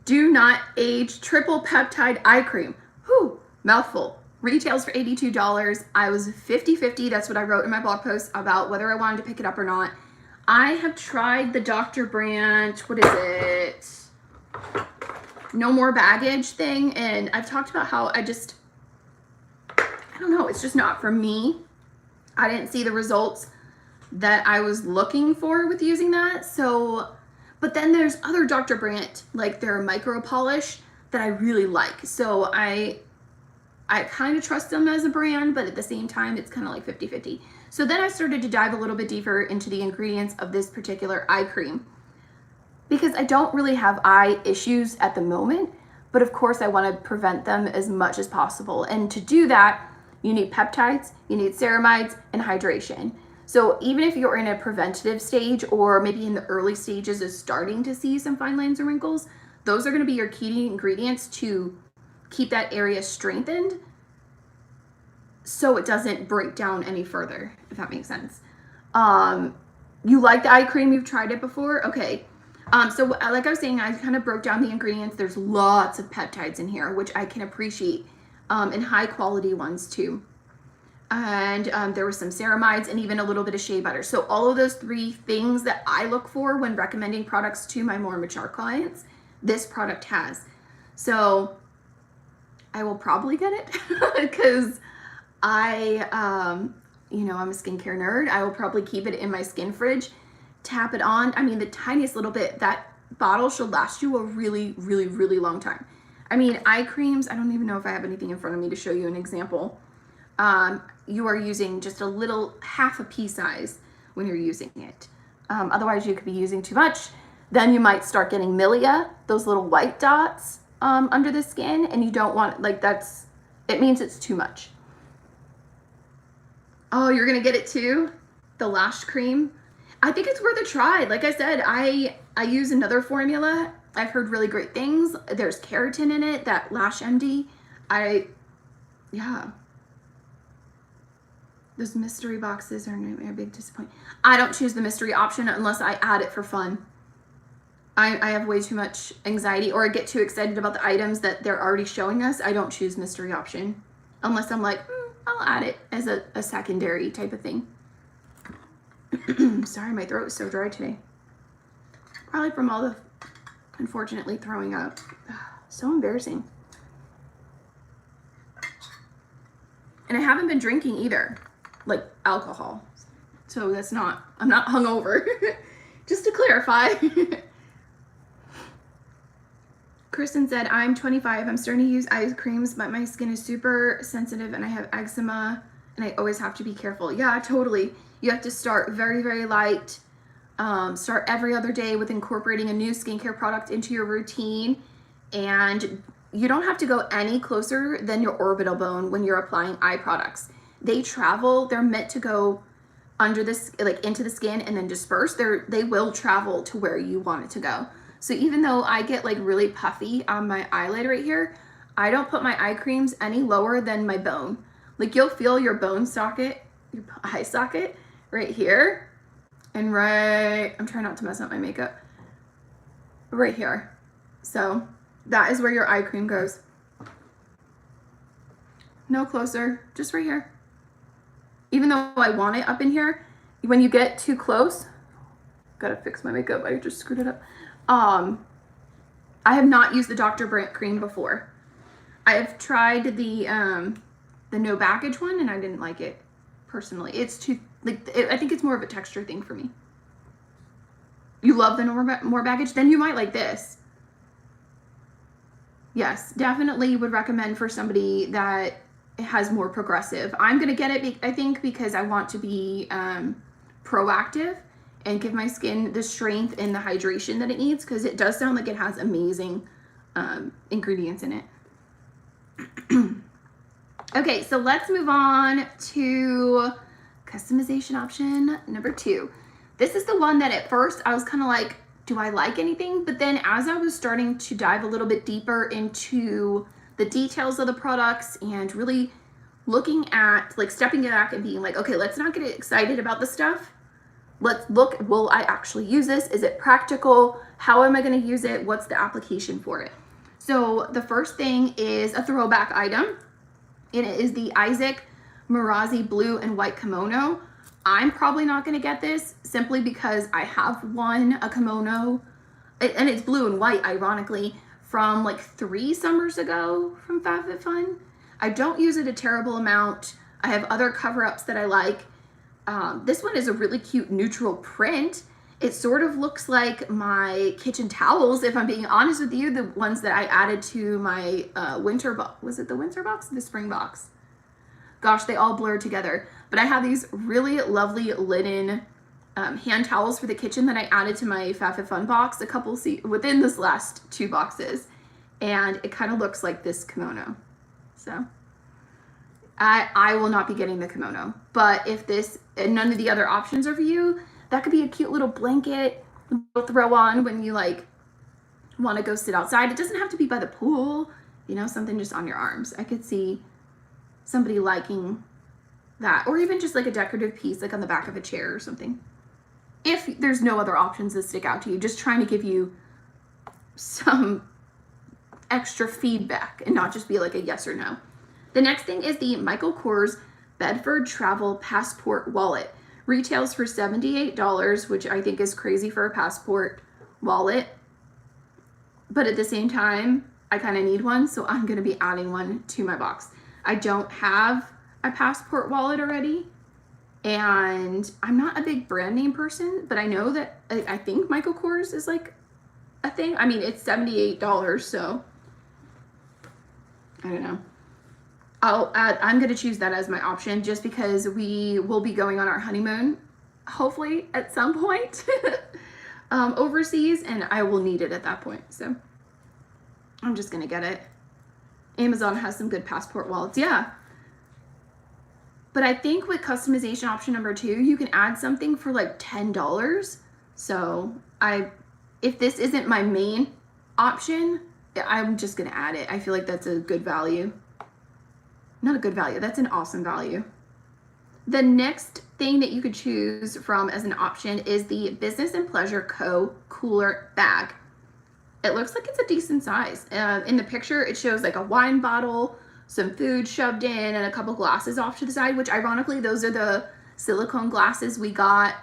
Do Not Age Triple Peptide Eye Cream. Whew, mouthful. Retails for $82. I was 50-50. That's what I wrote in my blog post about whether I wanted to pick it up or not. I have tried the Dr. Brandt, what is it? No More Baggage thing. And I've talked about how I don't know, it's just not for me. I didn't see the results that I was looking for with using that. So, but then there's other Dr. Brandt, like their micro polish that I really like. So I kind of trust them as a brand, but at the same time, it's kind of like 50-50. So then I started to dive a little bit deeper into the ingredients of this particular eye cream, because I don't really have eye issues at the moment, but of course I want to prevent them as much as possible. And to do that, you need peptides, you need ceramides, and hydration. So even if you're in a preventative stage, or maybe in the early stages of starting to see some fine lines or wrinkles, those are going to be your key ingredients to keep that area strengthened so it doesn't break down any further, if that makes sense. You like the eye cream, you've tried it before? Okay. So like I was saying, I kind of broke down the ingredients. There's lots of peptides in here, which I can appreciate, and high quality ones too. And there were some ceramides and even a little bit of shea butter. So all of those three things that I look for when recommending products to my more mature clients, this product has. So I will probably get it because I'm a skincare nerd. I will probably keep it in my skin fridge, tap it on. I mean, the tiniest little bit, that bottle should last you a really, really, really long time. I mean, eye creams, I don't even know if I have anything in front of me to show you an example. You are using just a little half a pea size when you're using it. Otherwise you could be using too much. Then you might start getting milia, those little white dots under the skin, and you don't want, like, it means it's too much. Oh, you're gonna get it too? The Lash cream? I think it's worth a try. Like I said, I use another formula. I've heard really great things. There's keratin in it, that Lash MD. Yeah. Those mystery boxes are a big disappointment. I don't choose the mystery option unless I add it for fun. I have way too much anxiety, or I get too excited about the items that they're already showing us. I don't choose mystery option unless I'm like, I'll add it as a secondary type of thing. Sorry, my throat is so dry today. Probably from all the, unfortunately, throwing up. So embarrassing. And I haven't been drinking either, like alcohol. So that's not, I'm not hungover. Just to clarify. Kristen said, I'm 25. I'm starting to use eye creams, but my skin is super sensitive and I have eczema and I always have to be careful. Yeah, totally. You have to start very, very light. Start every other day with incorporating a new skincare product into your routine. And you don't have to go any closer than your orbital bone when you're applying eye products. They travel, they're meant to go under this, like into the skin and then disperse. They will travel to where you want it to go. So even though I get like really puffy on my eyelid right here, I don't put my eye creams any lower than my bone. Like you'll feel your bone socket, your eye socket right here. And right, I'm trying not to mess up my makeup. Right here. So that is where your eye cream goes. No closer, just right here. Even though I want it up in here, when you get too close, gotta fix my makeup, I just screwed it up. I have not used the Dr. Brandt cream before. I have tried the no baggage one and I didn't like it personally. It's too, like, I think it's more of a texture thing for me. You love the more baggage? Then you might like this. Yes, definitely would recommend for somebody that has more progressive. I'm gonna get it, I think, because I want to be proactive and give my skin the strength and the hydration that it needs, because it does sound like it has amazing ingredients in it. Okay, so let's move on to customization option number 2. This is the one that at first I was kind of like, do I like anything? But then as I was starting to dive a little bit deeper into the details of the products and really looking at, like, stepping back and being like, okay, let's not get excited about the stuff. Let's look, will I actually use this? Is it practical? How am I going to use it? What's the application for it? So the first thing is a throwback item, and it is the Isaac Marazzi blue and white kimono. I'm probably not going to get this simply because I have a kimono, and it's blue and white, ironically, from like 3 summers ago from FabFitFun. I don't use it a terrible amount. I have other cover-ups that I like. This one is a really cute neutral print. It sort of looks like my kitchen towels, if I'm being honest with you, the ones that I added to my winter box. Was it the winter box? The spring box. Gosh, they all blur together. But I have these really lovely linen hand towels for the kitchen that I added to my FabFitFun box within this last 2 boxes. And it kind of looks like this kimono. So I will not be getting the kimono. But if this and none of the other options are for you, that could be a cute little blanket you'll throw on when you like want to go sit outside. It doesn't have to be by the pool, you know, something just on your arms. I could see somebody liking that, or even just like a decorative piece like on the back of a chair or something. If there's no other options that stick out to you, just trying to give you some extra feedback and not just be like a yes or no. The next thing is the Michael Kors Bedford Travel Passport Wallet. Retails for $78, which I think is crazy for a passport wallet. But at the same time, I kind of need one, so I'm going to be adding one to my box. I don't have a passport wallet already, and I'm not a big brand name person, but I know that I think Michael Kors is like a thing. I mean, it's $78, so I don't know. I'm going to choose that as my option just because we will be going on our honeymoon, hopefully at some point, overseas, and I will need it at that point. So I'm just going to get it. Amazon has some good passport wallets. Yeah. But I think with customization option number 2, you can add something for like $10. So if this isn't my main option, I'm just going to add it. I feel like that's a good value. Not a good value, that's an awesome value. The next thing that you could choose from as an option is the Business and Pleasure Co. Cooler Bag. It looks like it's a decent size. In the picture, it shows like a wine bottle, some food shoved in, and a couple glasses off to the side, which ironically, those are the silicone glasses we got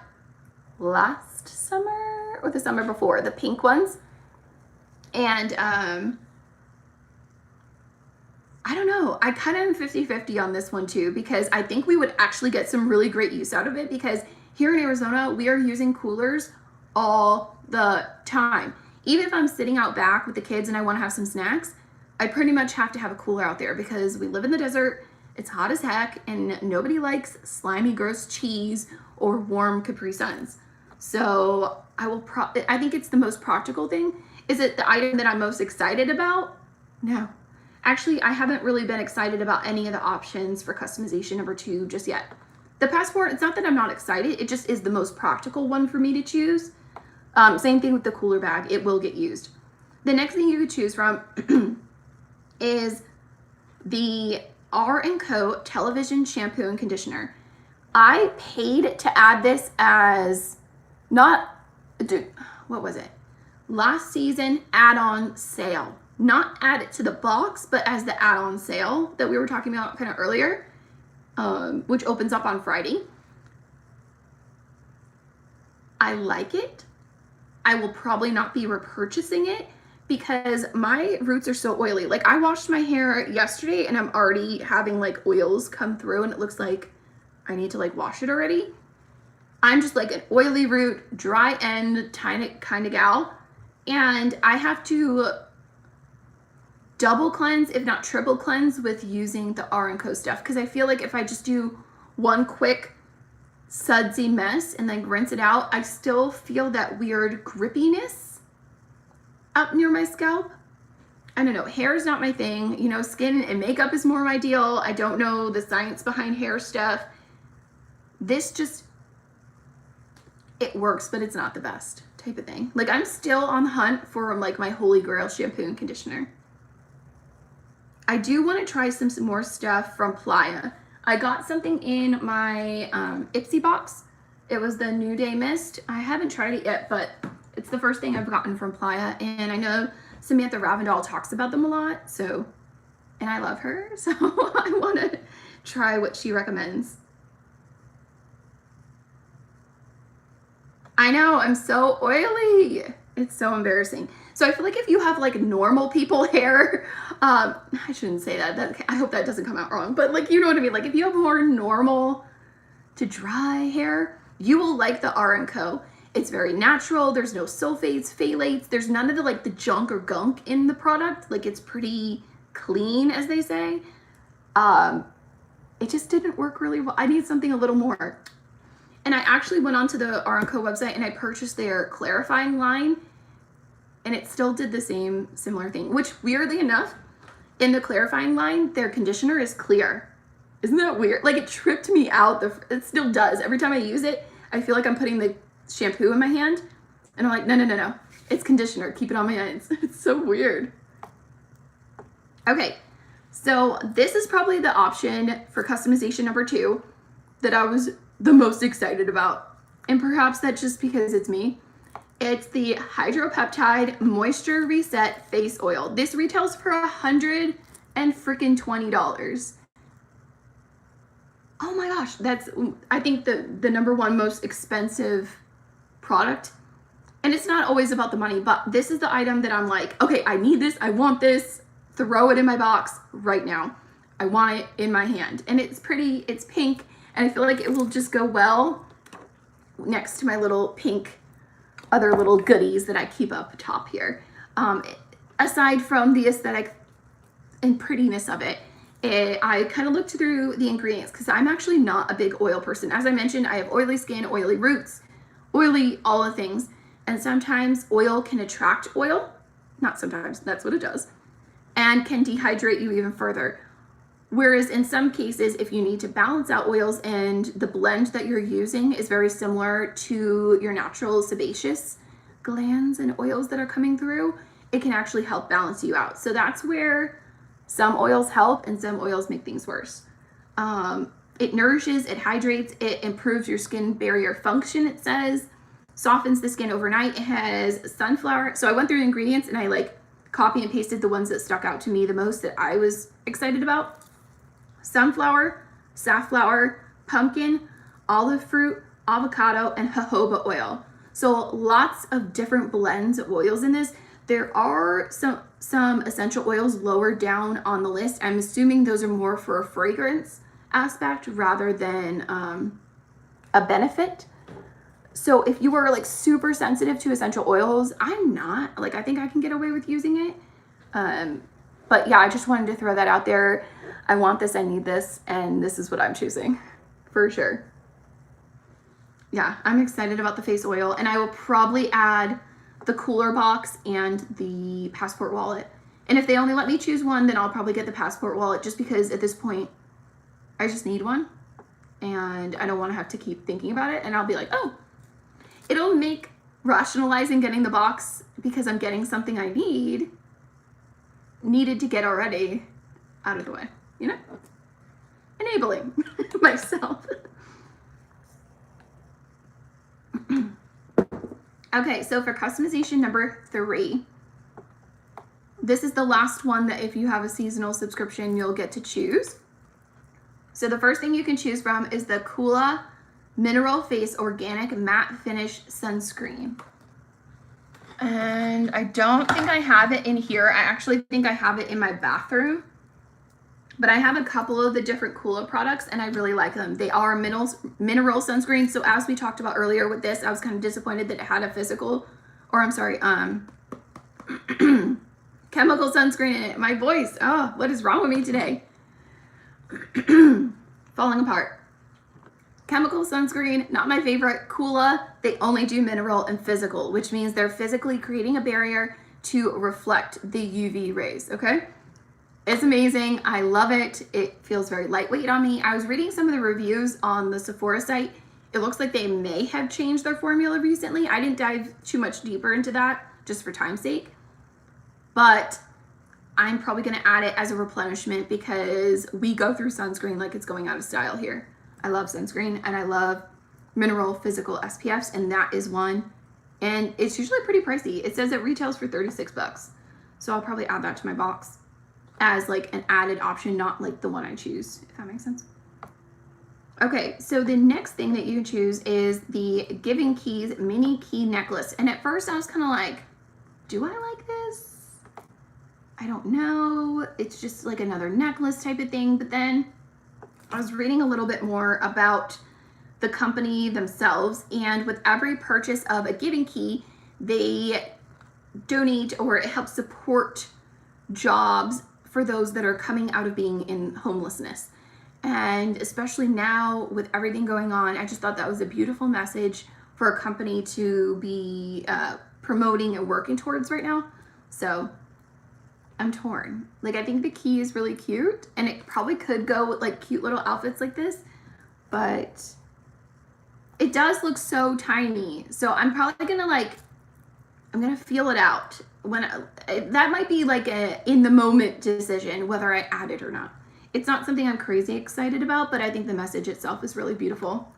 last summer or the summer before, the pink ones. And I don't know, I kind of am 50-50 on this one too, because I think we would actually get some really great use out of it, because here in Arizona, we are using coolers all the time. Even if I'm sitting out back with the kids and I want to have some snacks, I pretty much have to have a cooler out there because we live in the desert, it's hot as heck, and nobody likes slimy, gross cheese or warm Capri Suns. So I think it's the most practical thing. Is it the item that I'm most excited about? No. Actually, I haven't really been excited about any of the options for customization number 2 just yet. The passport, it's not that I'm not excited, it just is the most practical one for me to choose. Same thing with the cooler bag, it will get used. The next thing you could choose from is the R&Co Television Shampoo and Conditioner. I paid to add this as what was it? Last season add-on sale. Not add it to the box, but as the add-on sale that we were talking about kind of earlier, which opens up on Friday. I like it. I will probably not be repurchasing it because my roots are so oily. Like, I washed my hair yesterday and I'm already having like oils come through and it looks like I need to like wash it already. I'm just like an oily root, dry end kind of gal. And I have to double cleanse, if not triple cleanse, with using the R&Co stuff. Because I feel like if I just do one quick sudsy mess and then rinse it out, I still feel that weird grippiness up near my scalp. I don't know, hair is not my thing. You know, skin and makeup is more my deal. I don't know the science behind hair stuff. This just, it works, but it's not the best type of thing. Like, I'm still on the hunt for like my holy grail shampoo and conditioner. I do want to try some more stuff from Playa. I got something in my Ipsy box. It was the New Day Mist. I haven't tried it yet, but it's the first thing I've gotten from Playa. And I know Samantha Ravindal talks about them a lot, so, and I love her, so I want to try what she recommends. I know, I'm so oily. It's so embarrassing. So I feel like if you have like normal people hair, I shouldn't say that. I hope that doesn't come out wrong, but like, you know what I mean? Like, if you have more normal to dry hair, you will like the R&Co. It's very natural. There's no sulfates, phthalates. There's none of the like the junk or gunk in the product. Like, it's pretty clean, as they say. It just didn't work really well. I need something a little more. And I actually went onto the R&Co website and I purchased their clarifying line, and it still did the same similar thing, which weirdly enough, in the clarifying line, their conditioner is clear. Isn't that weird? Like, it tripped me out. It still does. Every time I use it, I feel like I'm putting the shampoo in my hand, and I'm like, no. It's conditioner. Keep it on my hands. It's so weird. Okay, so this is probably the option for customization number 2 that I was the most excited about. And perhaps that's just because it's me. It's the Hydropeptide Moisture Reset Face Oil. This retails for $120. Oh my gosh, that's, I think, the number one most expensive product. And it's not always about the money, but this is the item that I'm like, okay, I need this, I want this, throw it in my box right now. I want it in my hand. And it's pretty, it's pink, and I feel like it will just go well next to my little pink other little goodies that I keep up top here. Aside from the aesthetic and prettiness of it, I kind of looked through the ingredients because I'm actually not a big oil person. As I mentioned, I have oily skin, oily roots, oily all the things. And sometimes oil can attract oil. Not sometimes, that's what it does. And can dehydrate you even further. Whereas in some cases, if you need to balance out oils and the blend that you're using is very similar to your natural sebaceous glands and oils that are coming through, it can actually help balance you out. So that's where some oils help and some oils make things worse. It nourishes, it hydrates, it improves your skin barrier function, it says, softens the skin overnight. It has sunflower. So I went through the ingredients and I like copy and pasted the ones that stuck out to me the most that I was excited about. Sunflower, safflower, pumpkin, olive fruit, avocado, and jojoba oil. So lots of different blends of oils in this. There are some essential oils lower down on the list. I'm assuming those are more for a fragrance aspect rather than a benefit. So if you are like super sensitive to essential oils, I'm not. Like, I think I can get away with using it. But yeah, I just wanted to throw that out there. I want this, I need this, and this is what I'm choosing for sure. Yeah, I'm excited about the face oil, and I will probably add the cooler box and the passport wallet. And if they only let me choose one, then I'll probably get the passport wallet just because at this point, I just need one. And I don't want to have to keep thinking about it. And I'll be like, oh, it'll make rationalizing getting the box because I'm getting something I needed to get already out of the way, you know? enabling myself. Okay, so for customization number 3, this is the last one that if you have a seasonal subscription, you'll get to choose. So the first thing you can choose from is the Kula Mineral Face Organic Matte Finish Sunscreen. And I don't think I have it in here. I actually think I have it in my bathroom. But I have a couple of the different Kula products and I really like them. They are mineral sunscreen. So as we talked about earlier with this, I was kind of disappointed that it had a physical, or I'm sorry, chemical sunscreen in it. My voice, oh, what is wrong with me today? Falling apart. Chemical sunscreen, not my favorite. Kula, they only do mineral and physical, which means they're physically creating a barrier to reflect the UV rays, okay? It's amazing. I love it. It feels very lightweight on me. I was reading some of the reviews on the Sephora site. It looks like they may have changed their formula recently. I didn't dive too much deeper into that just for time's sake, but I'm probably going to add it as a replenishment because we go through sunscreen like it's going out of style here. I love sunscreen and I love mineral physical SPFs, and that is one. And it's usually pretty pricey. It says it retails for 36 bucks. So I'll probably add that to my box as like an added option, not like the one I choose, if that makes sense. Okay, so the next thing that you can choose is the Giving Keys mini key necklace. And at first I was kind of like, do I like this? I don't know. It's just like another necklace type of thing. But then I was reading a little bit more about the company themselves, and with every purchase of a Giving Key, they donate or help support jobs for those that are coming out of being in homelessness. And especially now with everything going on, I just thought that was a beautiful message for a company to be promoting and working towards right now. So I'm torn. Like, I think the key is really cute and it probably could go with like cute little outfits like this, but it does look so tiny. So I'm probably gonna I'm gonna feel it out. That might be like a in the moment decision whether I add it or not. It's not something I'm crazy excited about, but I think the message itself is really beautiful.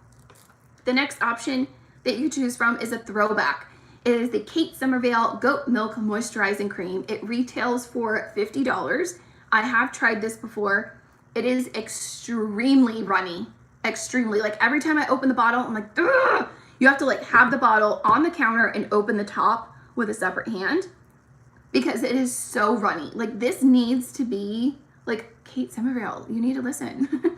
The next option that you choose from is a throwback. It is the Kate Somerville Goat Milk Moisturizing Cream. It retails for $50. I have tried this before. It is extremely runny, extremely. Like every time I open the bottle, I'm like, ugh! You have to like have the bottle on the counter and open the top with a separate hand because it is so runny. Like this needs to be like Kate Somerville, you need to listen.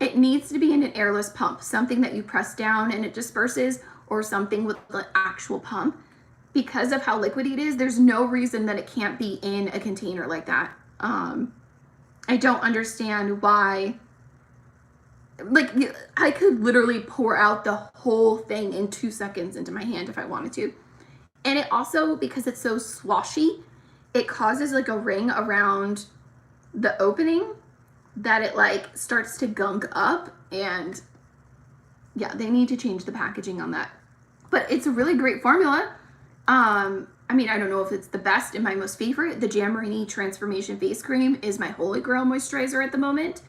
It needs to be in an airless pump, something that you press down and it disperses, or something with the actual pump. Because of how liquidy it is, there's no reason that it can't be in a container like that. I don't understand why. Like, I could literally pour out the whole thing in 2 seconds into my hand if I wanted to. And it also, because it's so swashy, it causes like a ring around the opening that it like starts to gunk up, and yeah, they need to change the packaging on that. But it's a really great formula. I mean, I don't know if it's the best and my most favorite. The Jammerini Transformation Face Cream is my holy grail moisturizer at the moment.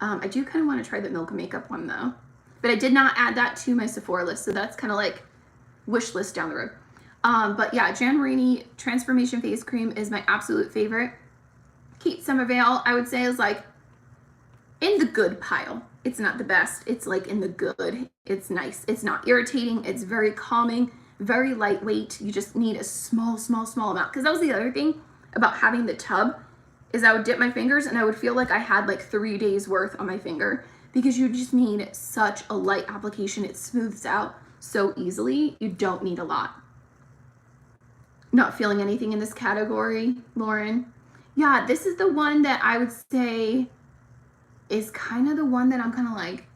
I do kind of want to try the Milk Makeup one though. But I did not add that to my Sephora list, so that's kind of like wish list down the road. But yeah, Jammerini Transformation Face Cream is my absolute favorite. Kate Somerville, I would say, is like in the good pile. It's not the best. It's like in the good. It's nice. It's not irritating. It's very calming, very lightweight. You just need a small amount. Because that was the other thing about having the tub, is I would dip my fingers and I would feel like I had like 3 days worth on my finger, because you just need such a light application. It smooths out so easily. You don't need a lot. Not feeling anything in this category, Lauren. Yeah, this is the one that I would say is kind of the one that I'm kind of like,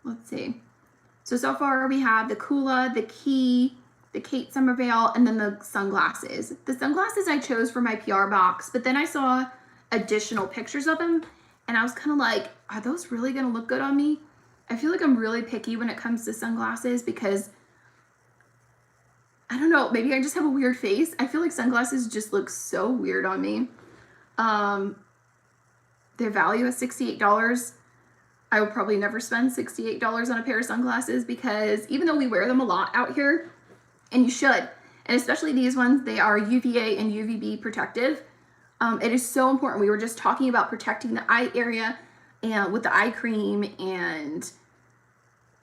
Let's see. So far we have the Kula, the Key, the Kate Somerville, and then the sunglasses. The sunglasses I chose for my PR box, but then I saw additional pictures of them, and I was kind of like, are those really gonna look good on me? I feel like I'm really picky when it comes to sunglasses because, I don't know, maybe I just have a weird face. I feel like sunglasses just look so weird on me. Their value is $68. I will probably never spend $68 on a pair of sunglasses because even though we wear them a lot out here, and you should, and especially these ones, they are UVA and UVB protective. It is so important. We were just talking about protecting the eye area and with the eye cream, and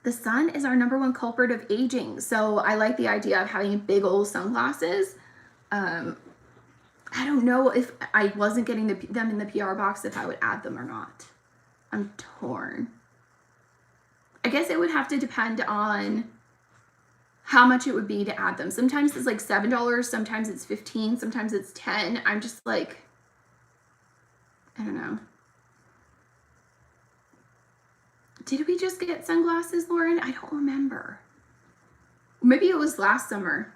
the sun is our #1 culprit of aging. So I like the idea of having big old sunglasses. I don't know if I wasn't getting them in the PR box if I would add them or not. I'm torn. I guess it would have to depend on how much it would be to add them. Sometimes it's like $7, sometimes it's $15, sometimes it's $10. I'm just like, I don't know. Did we just get sunglasses, Lauren? I don't remember. Maybe it was last summer.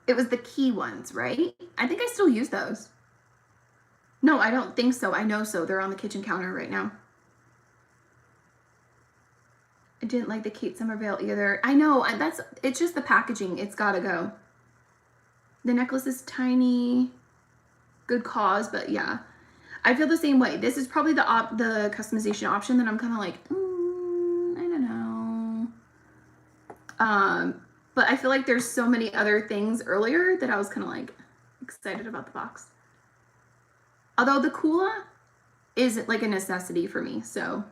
It was the key ones, right? I think I still use those. No, I don't think so. I know so. They're on the kitchen counter right now. I didn't like the Kate Somerville either. I know, it's just the packaging. It's gotta go. The necklace is tiny. Good cause, but yeah. I feel the same way. This is probably the customization option that I'm kind of like, I don't know. But I feel like there's so many other things earlier that I was kind of like excited about the box. Although the Kula is like a necessity for me, so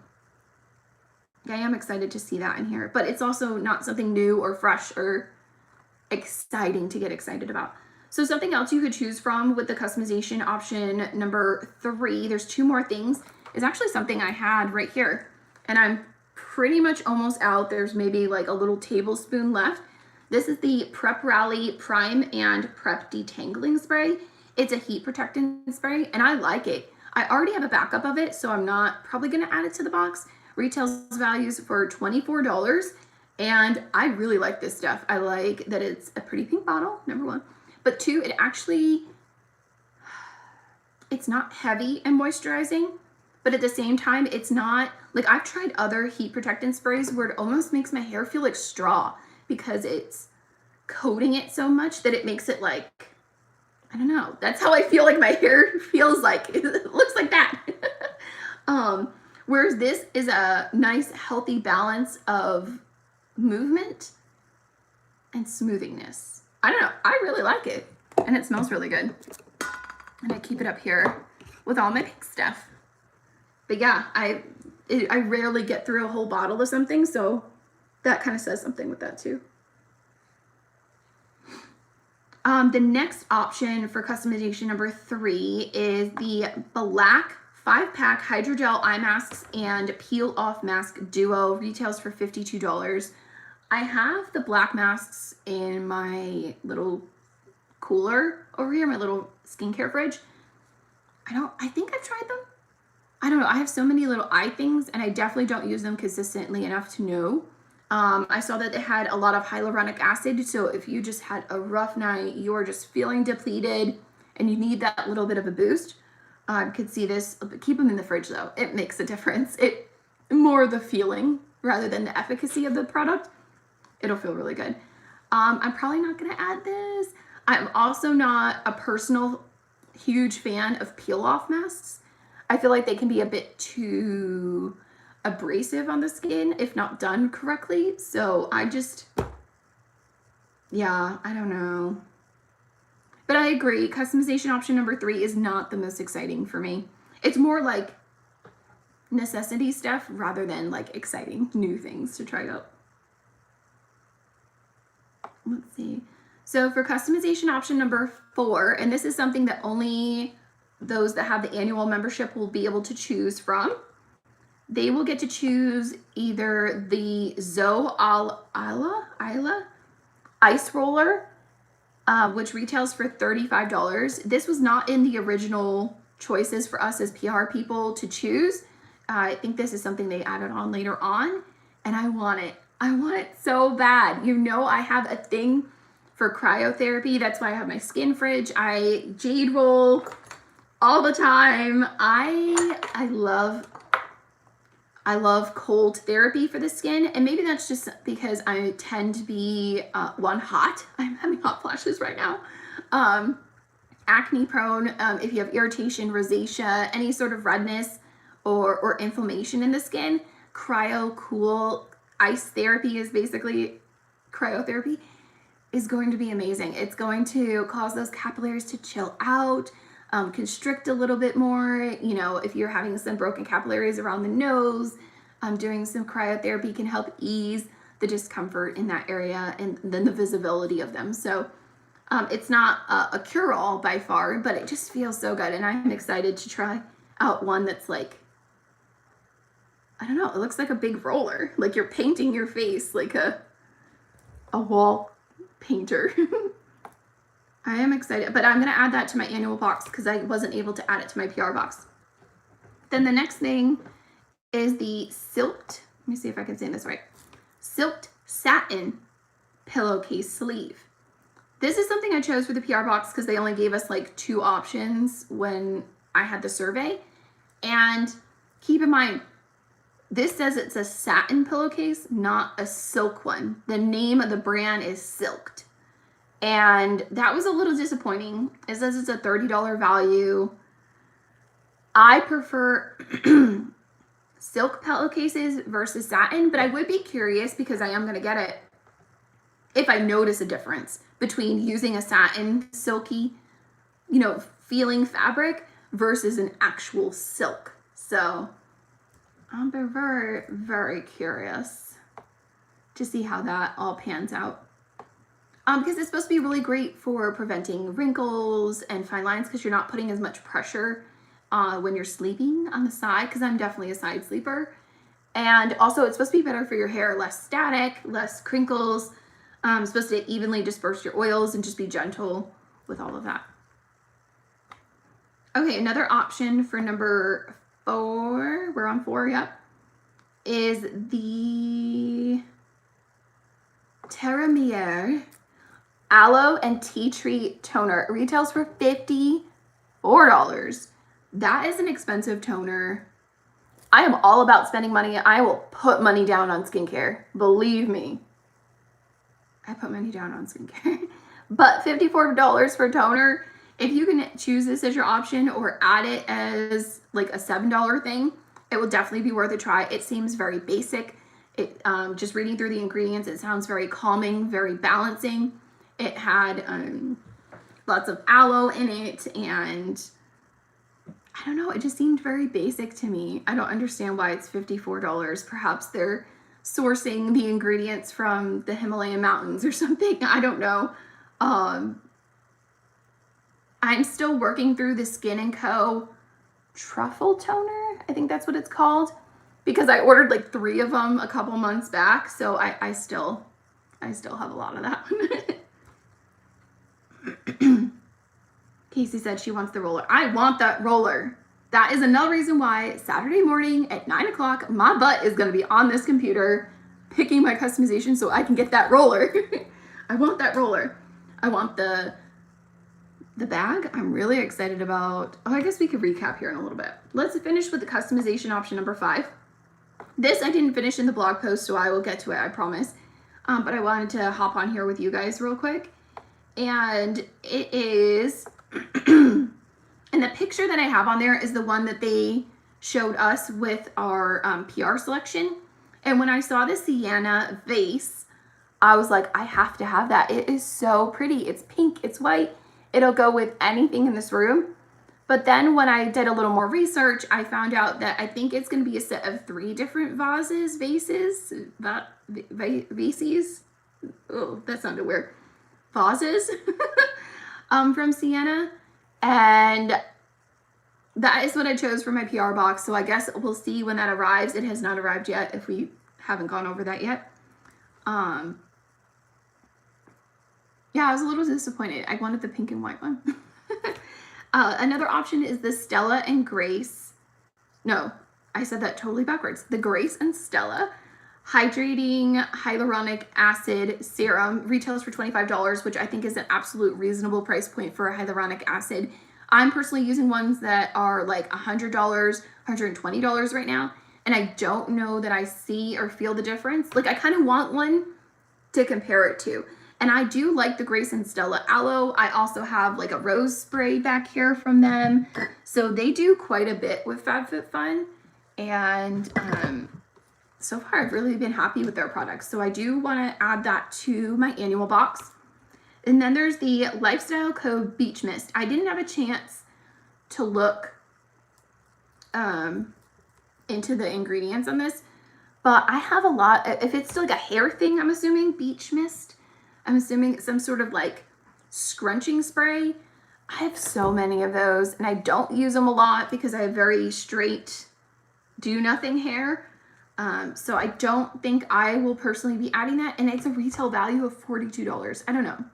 I am excited to see that in here. But it's also not something new or fresh or exciting to get excited about. So something else you could choose from with the customization option #3, there's 2 more things, is actually something I had right here. And I'm pretty much almost out. There's maybe like a little tablespoon left. This is the Prep Rally Prime and Prep Detangling Spray. It's a heat protectant spray, and I like it. I already have a backup of it, so I'm not probably gonna add it to the box. Retails values for $24, and I really like this stuff. I like that it's a pretty pink bottle, #1. But 2, it's not heavy and moisturizing, but at the same time, it's not, like I've tried other heat protectant sprays where it almost makes my hair feel like straw because it's coating it so much that it makes it like, I don't know. That's how I feel like my hair feels like. It looks like that. Whereas this is a nice, healthy balance of movement and smoothingness. I don't know. I really like it. And it smells really good. And I keep it up here with all my pink stuff. But yeah, I rarely get through a whole bottle of something, so that kind of says something with that too. The next option for customization #3 is the black 5-pack hydrogel eye masks and peel off mask duo. Retails for $52. I have the black masks in my little cooler over here, my little skincare fridge. I think I've tried them. I don't know. I have so many little eye things, and I definitely don't use them consistently enough to know. I saw that they had a lot of hyaluronic acid, so if you just had a rough night, you're just feeling depleted, and you need that little bit of a boost, could see this. Keep them in the fridge, though. It makes a difference. It more the feeling rather than the efficacy of the product. It'll feel really good. I'm probably not going to add this. I'm also not a personal huge fan of peel-off masks. I feel like they can be a bit too abrasive on the skin if not done correctly. So yeah, I don't know. But I agree, customization option #3 is not the most exciting for me. It's more like necessity stuff rather than like exciting new things to try out. Let's see. So for customization option #4, and this is something that only those that have the annual membership will be able to choose from. They will get to choose either the Eyelash Ice Roller, which retails for $35. This was not in the original choices for us as PR people to choose. I think this is something they added on later on, and I want it. I want it so bad. You know, I have a thing for cryotherapy. That's why I have my skin fridge. I jade roll all the time. I love cold therapy for the skin, and maybe that's just because I tend to be hot. I'm having hot flashes right now. acne prone, if you have irritation, rosacea, any sort of redness or inflammation in the skin, cryo cool ice therapy is basically cryotherapy is going to be amazing. It's going to cause those capillaries to chill out, constrict a little bit more. You know, if you're having some broken capillaries around the nose, doing some cryotherapy can help ease the discomfort in that area and then the visibility of them. So it's not a cure-all by far, but it just feels so good. And I'm excited to try out one that's like, I don't know, it looks like a big roller. Like you're painting your face like a wall painter. I am excited, but I'm going to add that to my annual box because I wasn't able to add it to my PR box. Then the next thing is the silked, let me see if I can say this right, silked satin pillowcase sleeve. This is something I chose for the PR box because they only gave us like 2 options when I had the survey. And keep in mind, this says it's a satin pillowcase, not a silk one. The name of the brand is Silked. And that was a little disappointing. It says it's a $30 value. I prefer silk pillowcases versus satin, but I would be curious because I am going to get it if I notice a difference between using a satin, silky, you know, feeling fabric versus an actual silk. So I'm very, very curious to see how that all pans out. Because it's supposed to be really great for preventing wrinkles and fine lines because you're not putting as much pressure when you're sleeping on the side, because I'm definitely a side sleeper. And also it's supposed to be better for your hair, less static, less crinkles. It's supposed to evenly disperse your oils and just be gentle with all of that. Okay, another option for number 4, we're on 4, yep, is the Terra Aloe and Tea Tree Toner. It retails for $54. That is an expensive toner. I am all about spending money. I will put money down on skincare. Believe me. I put money down on skincare. But $54 for toner, if you can choose this as your option or add it as like a $7 thing, it will definitely be worth a try. It seems very basic. It just reading through the ingredients, it sounds very calming, very balancing. It had lots of aloe in it, and I don't know, it just seemed very basic to me. I don't understand why it's $54. Perhaps they're sourcing the ingredients from the Himalayan mountains or something. I don't know. I'm still working through the Skin & Co. Truffle Toner. I think that's what it's called. Because I ordered like 3 of them a couple months back. So I still have a lot of that one. Casey said she wants the roller. I want that roller. That is another reason why Saturday morning at 9 o'clock, my butt is going to be on this computer picking my customization so I can get that roller. I want that roller. I want the bag. I'm really excited about. Oh, I guess we could recap here in a little bit. Let's finish with the customization option number 5. This I didn't finish in the blog post, so I will get to it, I promise. But I wanted to hop on here with you guys real quick. And it is, and the picture that I have on there is the one that they showed us with our PR selection. And when I saw the Sienna vase, I was like, I have to have that. It is so pretty. It's pink, it's white. It'll go with anything in this room. But then when I did a little more research, I found out that I think it's going to be a set of 3 different vases. Oh, that sounded weird. Vases from Sienna. And that is what I chose for my PR box. So I guess we'll see when that arrives. It has not arrived yet if we haven't gone over that yet. Yeah, I was a little disappointed. I wanted the pink and white one. Another option is the Stella and Grace. No, I said that totally backwards. The Grace and Stella Hydrating Hyaluronic Acid Serum retails for $25, which I think is an absolute reasonable price point for a hyaluronic acid. I'm personally using ones that are like $100, $120 right now, and I don't know that I see or feel the difference. Like I kind of want one to compare it to. And I do like the Grace and Stella Aloe. I also have like a rose spray back here from them. So they do quite a bit with FabFitFun. And so far I've really been happy with their products. So I do want to add that to my annual box. And then there's the Lifestyle Co. Beach Mist. I didn't have a chance to look into the ingredients on this, but I have a lot. If it's still like a hair thing, I'm assuming beach mist. I'm assuming it's some sort of like scrunching spray. I have so many of those and I don't use them a lot because I have very straight, do nothing hair. So I don't think I will personally be adding that. And it's a retail value of $42. I don't know.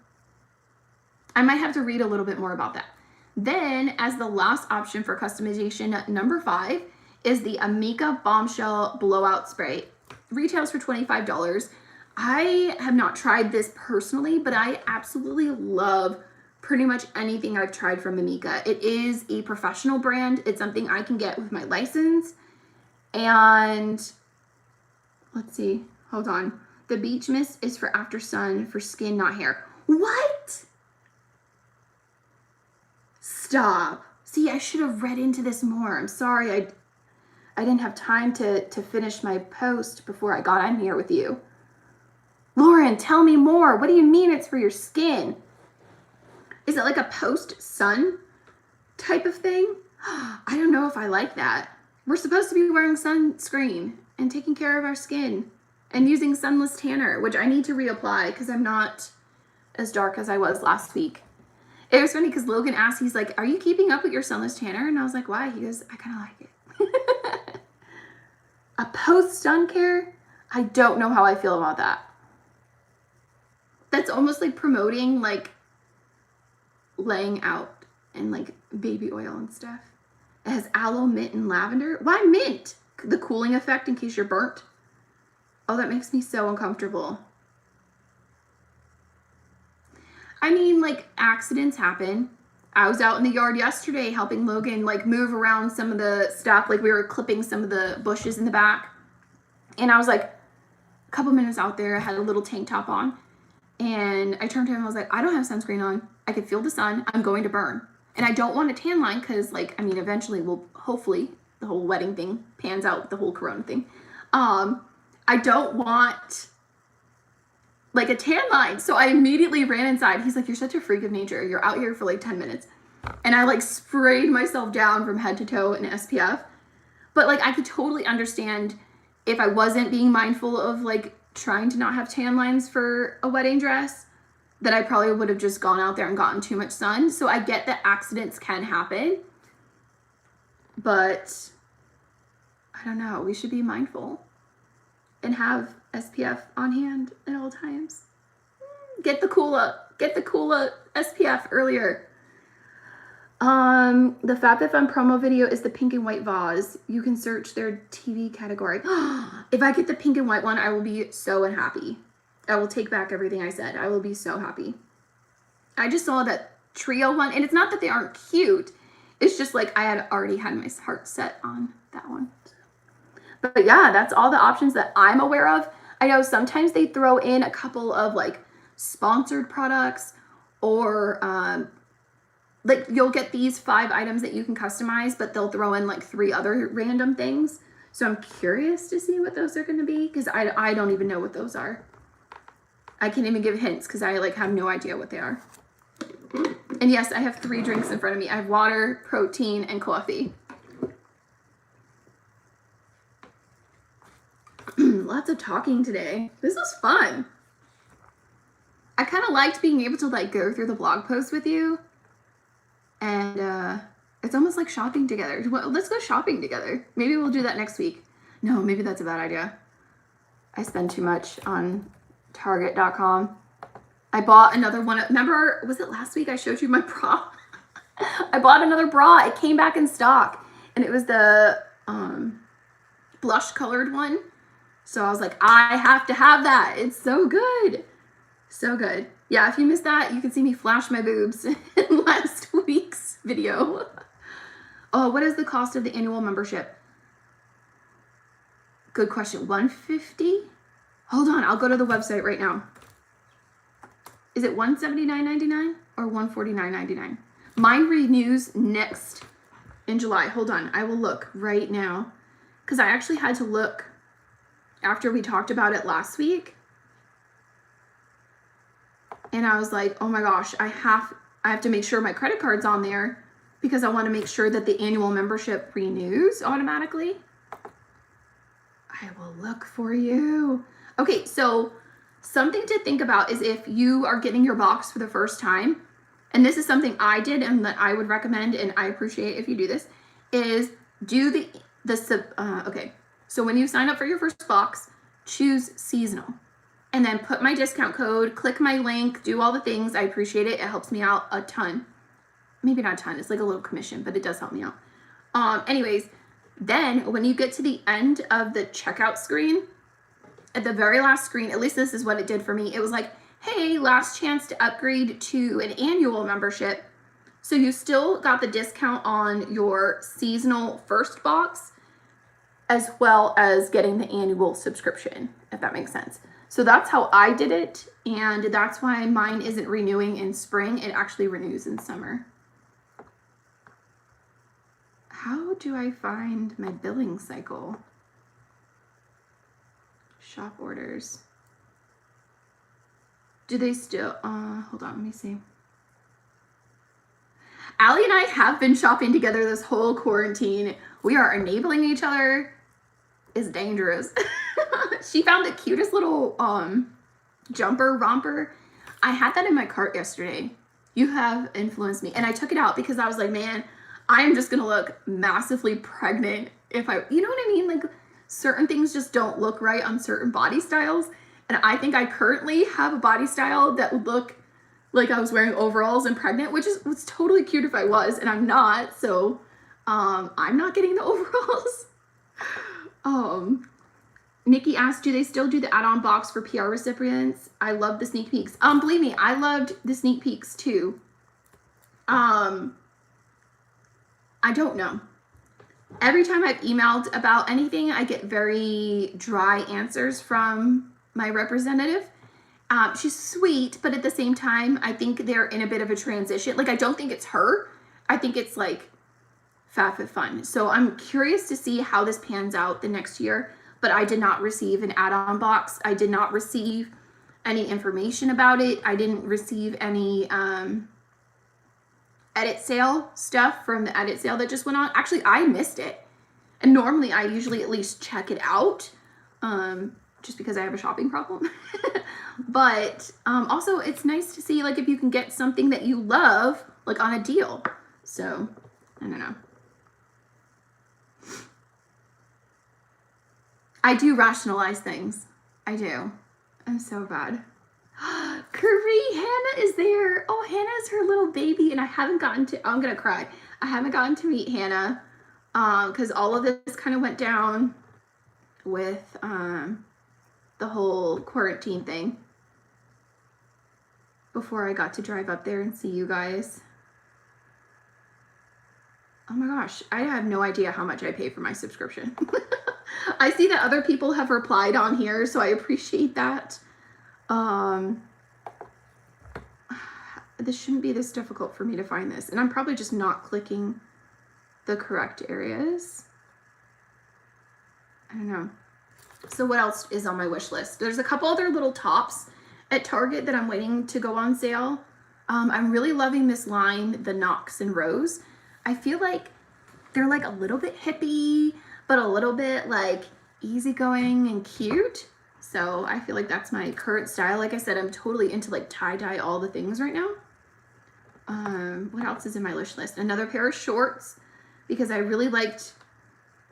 I might have to read a little bit more about that. Then as the last option for customization, number 5 is the Amika Bombshell Blowout Spray. Retails for $25. I have not tried this personally, but I absolutely love pretty much anything I've tried from Amika. It is a professional brand. It's something I can get with my license. And let's see, hold on. The Beach Mist is for after sun, for skin, not hair. What? Stop. See, I should have read into this more. I'm sorry. I didn't have time to finish my post before I got on here with you. Lauren, tell me more. What do you mean it's for your skin? Is it like a post-sun type of thing? I don't know if I like that. We're supposed to be wearing sunscreen and taking care of our skin and using sunless tanner, which I need to reapply because I'm not as dark as I was last week. It was funny because Logan asked, he's like, are you keeping up with your sunless tanner? And I was like, why? He goes, I kind of like it. A post-sun care? I don't know how I feel about that. That's almost like promoting like laying out and like baby oil and stuff. It has aloe, mint, and lavender. Why mint? The cooling effect in case you're burnt. Oh, that makes me so uncomfortable. I mean, like, accidents happen. I was out in the yard yesterday helping Logan, like, move around some of the stuff. Like, we were clipping some of the bushes in the back. And I was, like, a couple minutes out there. I had a little tank top on. And I turned to him and I was like, I don't have sunscreen on. I can feel the sun. I'm going to burn. And I don't want a tan line because, like, I mean, eventually we'll, hopefully, the whole wedding thing pans out with the whole corona thing. I don't want like a tan line. So I immediately ran inside. He's like, you're such a freak of nature. You're out here for like 10 minutes. And I like sprayed myself down from head to toe in SPF. But like, I could totally understand if I wasn't being mindful of like trying to not have tan lines for a wedding dress, that I probably would have just gone out there and gotten too much sun. So I get that accidents can happen, but I don't know. We should be mindful and have SPF on hand at all times. Get the Coola SPF earlier. The FabFitFun promo video is the pink and white vase. You can search their TV category. If I get the pink and white one, I will be so unhappy. I will take back everything I said. I will be so happy. I just saw that trio one, and it's not that they aren't cute. It's just like I had already had my heart set on that one. But yeah, that's all the options that I'm aware of. I know sometimes they throw in a couple of like sponsored products or like you'll get these 5 items that you can customize, but they'll throw in like 3 other random things. So I'm curious to see what those are going to be because I don't even know what those are. I can't even give hints because I like have no idea what they are. And yes, I have 3 drinks in front of me. I have water, protein, and coffee. Lots of talking today. This was fun. I kind of liked being able to like go through the blog post with you. And it's almost like shopping together. Let's go shopping together. Maybe we'll do that next week. No, maybe that's a bad idea. I spend too much on Target.com. I bought another one. Remember, was it last week I showed you my bra? I bought another bra. It came back in stock. And it was the blush colored one. So I was like, I have to have that. It's so good. So good. Yeah, if you missed that, you can see me flash my boobs in last week's video. Oh, what is the cost of the annual membership? Good question. $150? Hold on, I'll go to the website right now. Is it $179.99 or $149.99? Mine renews next in July. Hold on, I will look right now because I actually had to look after we talked about it last week, and I was like, oh my gosh, I have to make sure my credit card's on there because I want to make sure that the annual membership renews automatically. I will look for you. Okay, so something to think about is if you are getting your box for the first time, and this is something I did and that I would recommend, and I appreciate if you do this, is do okay. So when you sign up for your first box, choose seasonal, and then put my discount code, click my link, do all the things. I appreciate it. It helps me out a ton. Maybe not a ton. It's like a little commission, but it does help me out. Anyways, then when you get to the end of the checkout screen, at the very last screen, at least this is what it did for me, it was like, hey, last chance to upgrade to an annual membership. So you still got the discount on your seasonal first box, as well as getting the annual subscription, if that makes sense. So that's how I did it, and that's why mine isn't renewing in spring. It actually renews in summer. How do I find my billing cycle? Shop orders. Do they still, hold on, let me see. Allie and I have been shopping together this whole quarantine. We are enabling each other. It's dangerous. She found the cutest little jumper romper. I had that in my cart yesterday. You have influenced me. And I took it out because I was like, man, I am just gonna look massively pregnant if you know what I mean? Like, certain things just don't look right on certain body styles. And I think I currently have a body style that would look like I was wearing overalls and pregnant, which was totally cute if I was, and I'm not. So I'm not getting the overalls. Nikki asked, do they still do the add-on box for PR recipients? I love the sneak peeks. Believe me, I loved the sneak peeks too. I don't know. Every time I've emailed about anything, I get very dry answers from my representative. She's sweet, but at the same time, I think they're in a bit of a transition. Like, I don't think it's her. I think it's like FabFitFun. So I'm curious to see how this pans out the next year, but I did not receive an add-on box. I did not receive any information about it. I didn't receive any edit sale stuff from the edit sale that just went on. Actually, I missed it. And normally I usually at least check it out just because I have a shopping problem. But also it's nice to see like if you can get something that you love like on a deal. So I don't know. I do rationalize things. I do. I'm so bad. Curry, Hannah is there. Oh, Hannah's her little baby, and I haven't gotten to, I'm gonna cry. I haven't gotten to meet Hannah because all of this kind of went down with the whole quarantine thing before I got to drive up there and see you guys. Oh my gosh, I have no idea how much I pay for my subscription. I see that other people have replied on here, so I appreciate that. This shouldn't be this difficult for me to find this, and I'm probably just not clicking the correct areas. I don't know. So what else is on my wish list? There's a couple other little tops at Target that I'm waiting to go on sale. I'm really loving this line, the Knox and Rose. I feel like they're like a little bit hippie, but a little bit like easygoing and cute. So I feel like that's my current style. Like I said, I'm totally into like tie-dye all the things right now. What else is in my wish list? Another pair of shorts because I really liked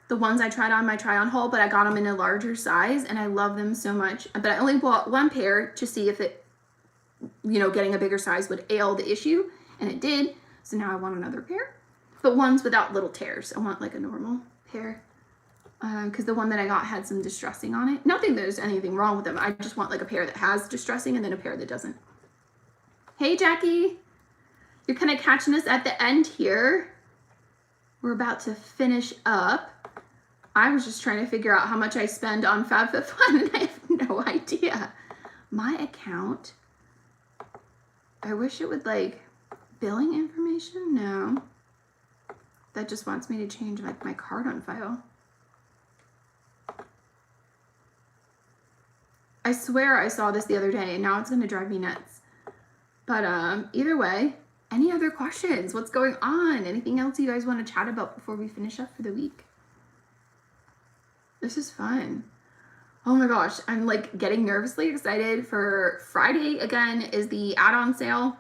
the ones I tried on my try-on haul, but I got them in a larger size and I love them so much. But I only bought one pair to see if it, you know, getting a bigger size would ail the issue, and it did. So now I want another pair, but ones without little tears. I want like a normal pair because the one that I got had some distressing on it. Not that there's anything wrong with them. I just want like a pair that has distressing and then a pair that doesn't. Hey, Jackie. You're kind of catching us at the end here. We're about to finish up. I was just trying to figure out how much I spend on FabFitFun and I have no idea. My account I wish it would like billing information. No. That just wants me to change like my card on file. I swear I saw this the other day and now it's going to drive me nuts. But either way, any other questions? What's going on? Anything else you guys want to chat about before we finish up for the week? This is fun. Oh my gosh, I'm like getting nervously excited for Friday. Again, is the add-on sale.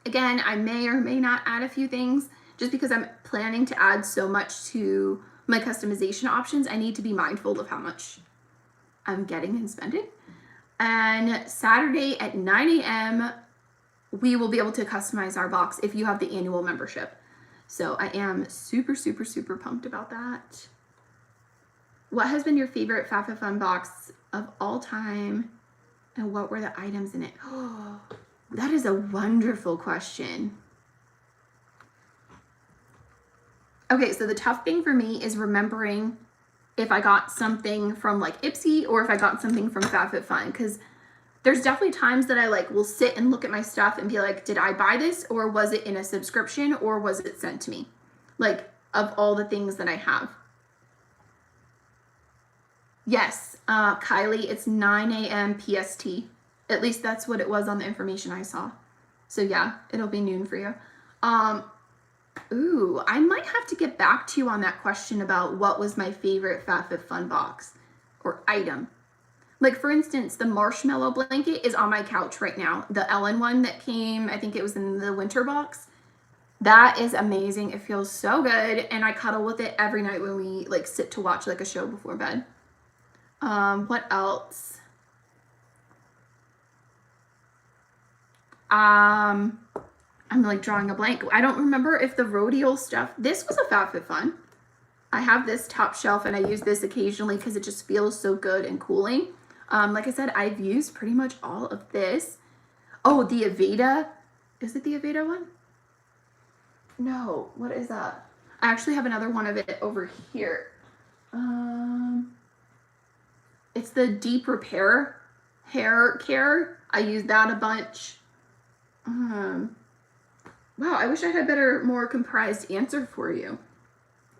Again, I may or may not add a few things just because I'm planning to add so much to my customization options. I need to be mindful of how much I'm getting and spending. And Saturday at 9 a.m., we will be able to customize our box if you have the annual membership. So I am super, super, super pumped about that. What has been your favorite FabFitFun box of all time? And what were the items in it? Oh, that is a wonderful question. Okay, so the tough thing for me is remembering if I got something from like Ipsy or if I got something from FabFitFun, because there's definitely times that I like will sit and look at my stuff and be like, did I buy this or was it in a subscription or was it sent to me? Like of all the things that I have. Yes, Kylie, it's 9 a.m. PST. At least that's what it was on the information I saw. So yeah, it'll be noon for you. Ooh, I might have to get back to you on that question about what was my favorite FabFitFun box or item. Like for instance, the marshmallow blanket is on my couch right now. The Ellen one that came, I think it was in the winter box. That is amazing. It feels so good. And I cuddle with it every night when we like sit to watch like a show before bed. What else? I'm like drawing a blank. I don't remember if the rhodial stuff, this was a FabFitFun. I have this top shelf and I use this occasionally because it just feels so good and cooling. Like I said, I've used pretty much all of this. Oh, the Aveda. Is it the Aveda one? No, what is that? I actually have another one of it over here. It's the Deep Repair Hair Care. I use that a bunch. Wow, I wish I had a better, more comprised answer for you.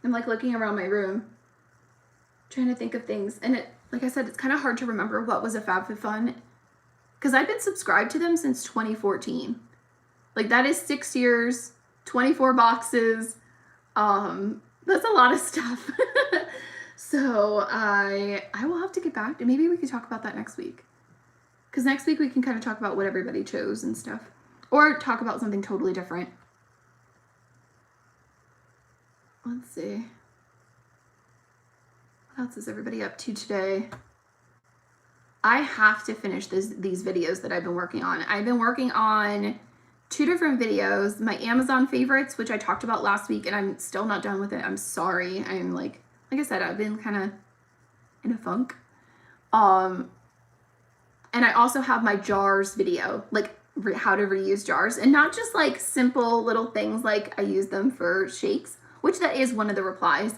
I'm like looking around my room, trying to think of things. And it, like I said, it's kind of hard to remember what was a FabFitFun because I've been subscribed to them since 2014. Like that is 6 years, 24 boxes. That's a lot of stuff. So I will have to get back to, maybe we could talk about that next week. Because next week we can kind of talk about what everybody chose and stuff. Or talk about something totally different. Let's see. What else is everybody up to today? I have to finish these videos that I've been working on. I've been working on 2 different videos. My Amazon favorites, which I talked about last week, and I'm still not done with it. I'm sorry. I'm like I said, I've been kind of in a funk. And I also have my jars video, like how to reuse jars, and not just like simple little things like I use them for shakes, which that is one of the replies,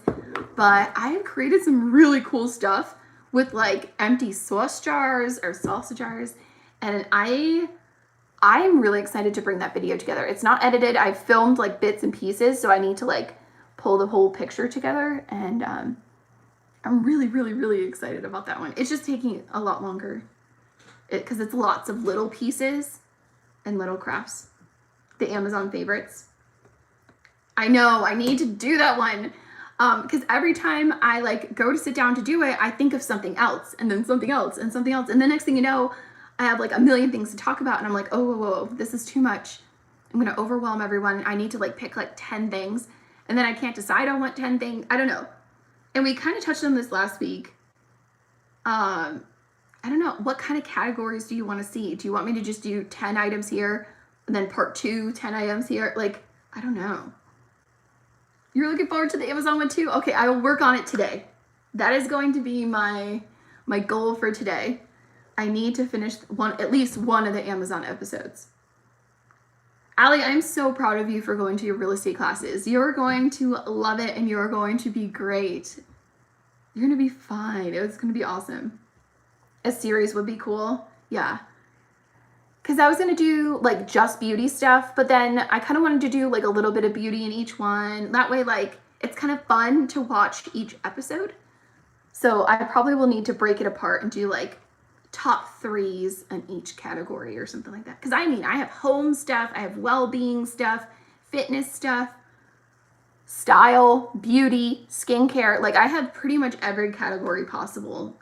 but I have created some really cool stuff with like empty sauce jars or salsa jars, and I'm really excited to bring that video together. It's not edited. I filmed like bits and pieces, so I need to like pull the whole picture together, and I'm really, really, really excited about that one. It's just taking a lot longer because it's lots of little pieces and little crafts. The Amazon favorites. I know, I need to do that one because every time I like go to sit down to do it, I think of something else and then something else and something else. And the next thing you know, I have like a million things to talk about and I'm like, oh, whoa, this is too much. I'm going to overwhelm everyone. I need to like pick like 10 things and then I can't decide on what 10 things. I don't know. And we kind of touched on this last week. I don't know. What kind of categories do you want to see? Do you want me to just do 10 items here and then part 2, 10 items here? Like, I don't know. You're looking forward to the Amazon one too? Okay, I will work on it today. That is going to be my goal for today. I need to finish at least one of the Amazon episodes. Allie, I'm so proud of you for going to your real estate classes. You're going to love it and you're going to be great. You're going to be fine. It's going to be awesome. A series would be cool. Yeah. because I was going to do like just beauty stuff, but then I kind of wanted to do like a little bit of beauty in each one. That way, like, it's kind of fun to watch each episode. So I probably will need to break it apart and do like top 3s in each category or something like that. Because I mean, I have home stuff, I have well-being stuff, fitness stuff, style, beauty, skincare. Like I have pretty much every category possible.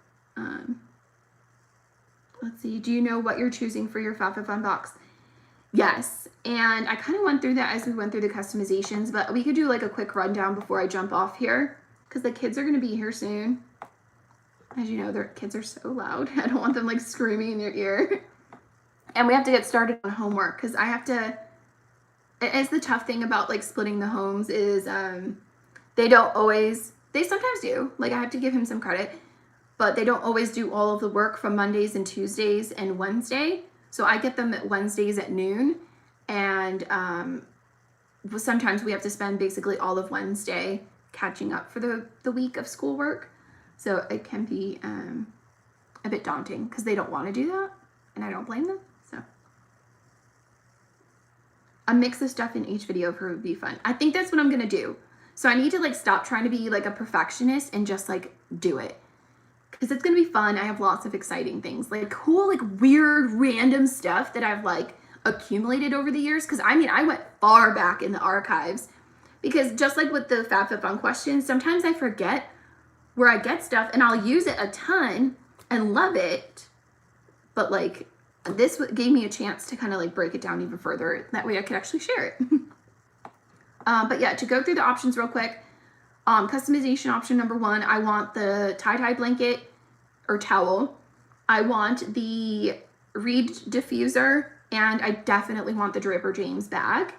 Let's see, do you know what you're choosing for your FabFitFun box? Yes, and I kind of went through that as we went through the customizations, but we could do like a quick rundown before I jump off here because the kids are going to be here soon. As you know, their kids are so loud. I don't want them like screaming in your ear. And we have to get started on homework because I have to, it's the tough thing about like splitting the homes is they don't always, they sometimes do. Like I have to give him some credit, but they don't always do all of the work from Mondays and Tuesdays and Wednesday. So I get them at Wednesdays at noon. And sometimes we have to spend basically all of Wednesday catching up for the week of schoolwork. So it can be a bit daunting because they don't want to do that, and I don't blame them. So a mix of stuff in each video for would be fun. I think that's what I'm gonna do. So I need to like stop trying to be like a perfectionist and just like do it because it's gonna be fun. I have lots of exciting things, like cool, like weird, random stuff that I've like accumulated over the years. Because I mean, I went far back in the archives because just like with the FabFitFun questions, sometimes I forget where I get stuff and I'll use it a ton and love it. But like this gave me a chance to kind of like break it down even further. That way I could actually share it. But yeah, to go through the options real quick, customization option number 1, I want the tie-dye blanket or towel. I want the Reed diffuser, and I definitely want the Draper James bag.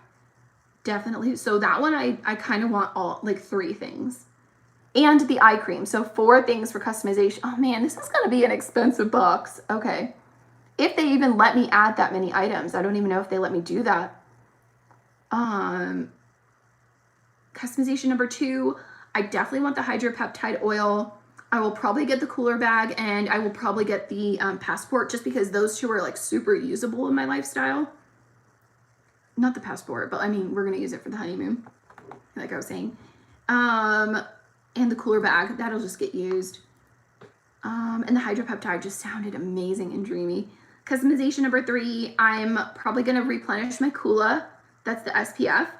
Definitely. So that one, I kind of want all like 3 things. And the eye cream. So 4 things for customization. Oh man, this is going to be an expensive box. Okay. If they even let me add that many items. I don't even know if they let me do that. Customization number 2, I definitely want the Peptide oil. I will probably get the cooler bag, and I will probably get the passport just because those 2 are like super usable in my lifestyle. Not the passport, but I mean, we're going to use it for the honeymoon, like I was saying. And the cooler bag, that'll just get used. And the Peptide just sounded amazing and dreamy. Customization number 3, I'm probably going to replenish my Kula. That's the SPF.